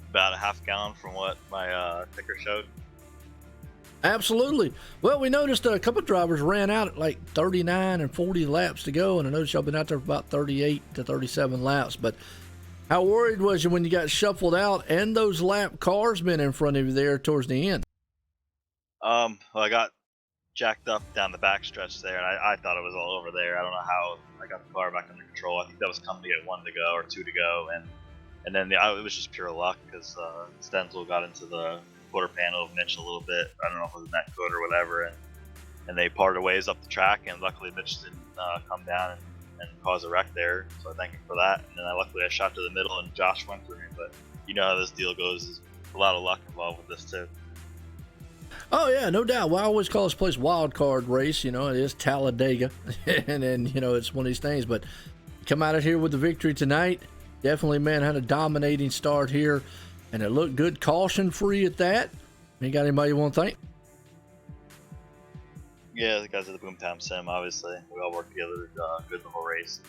S6: About a half gallon from what my ticker showed.
S2: Absolutely. Well, we noticed a couple of drivers ran out at like 39 and 40 laps to go, and I noticed y'all been out there for about 38 to 37 laps. But how worried was you when you got shuffled out and those lap cars been in front of you there towards the end?
S6: Well, I got jacked up down the backstretch there, and I thought it was all over there. I don't know how I got the car back under control. I think that was coming to get 1 to go or 2 to go, and then it was just pure luck because Stenzel got into the quarter panel of Mitch a little bit. I don't know if it was net code or whatever, and they parted ways up the track, and luckily Mitch didn't come down and cause a wreck there, so I thank him for that. And then luckily I shot to the middle and Josh went through me, but you know how this deal goes. There's a lot of luck involved with this too.
S2: Oh, yeah, no doubt. Well, I always call this place wild card race. It is Talladega, and then, it's one of these things. But come out of here with the victory tonight. Definitely, man, had a dominating start here, and it looked good, caution-free at that. You got anybody you want to thank?
S6: Yeah, the guys at the Boomtown Sim, obviously. We all worked together good the whole race.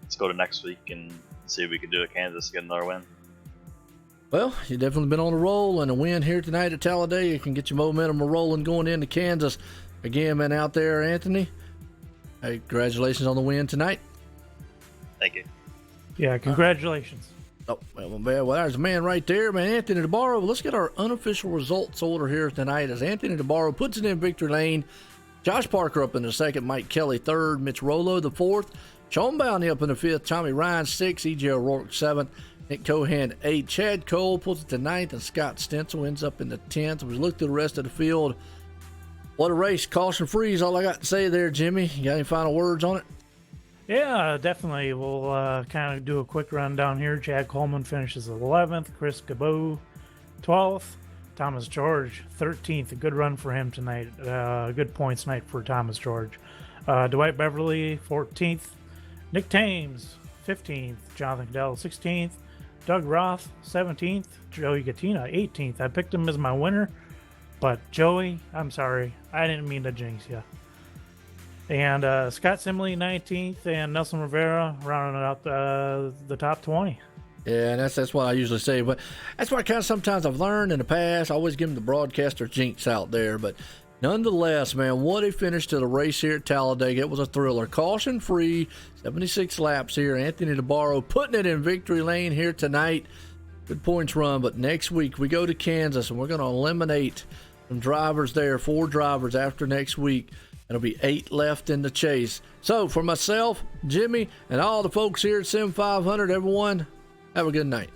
S6: Let's go to next week and see if we can do it at Kansas to get another win.
S2: Well, you've definitely been on a roll, and a win here tonight at Talladega can get your momentum rolling going into Kansas. Again, man, out there, Anthony, hey, congratulations on the win tonight.
S6: Thank you.
S3: Yeah, congratulations.
S2: Oh, well, there's a man right there, man, Anthony DeBarro. Let's get our unofficial results order here tonight as Anthony DeBarro puts it in victory lane. Josh Parker up in the second, Mike Kelly third, Mitch Rollo the fourth, Sean Bounty up in the fifth, Tommy Ryan sixth, E.J. O'Rourke seventh, Nick Cohan 8. Chad Cole pulls it to 9th, and Scott Stencil ends up in the 10th. We look through the rest of the field. What a race. Caution free is all I got to say there, Jimmy. You got any final words on it?
S3: Yeah, definitely. We'll kind of do a quick rundown here. Chad Coleman finishes 11th. Chris Cabot 12th. Thomas George 13th. A good run for him tonight. Good points night for Thomas George. Dwight Beverly 14th. Nick Thames, 15th. Jonathan Cadell, 16th. Doug Roth, 17th. Joey Gattina, 18th. I picked him as my winner, but Joey, I'm sorry. I didn't mean to jinx you. And Scott Simley, 19th. And Nelson Rivera rounding out the top 20.
S2: Yeah, and that's what I usually say. But that's what kind of sometimes I've learned in the past. I always give them the broadcaster jinx out there. But nonetheless, man, what a finish to the race here at Talladega. It was a thriller. Caution-free, 76 laps here. Anthony DeBarro putting it in victory lane here tonight. Good points run. But next week we go to Kansas, and we're going to eliminate some drivers there, 4 drivers after next week. There'll be 8 left in the chase. So for myself, Jimmy, and all the folks here at Sim500, everyone, have a good night.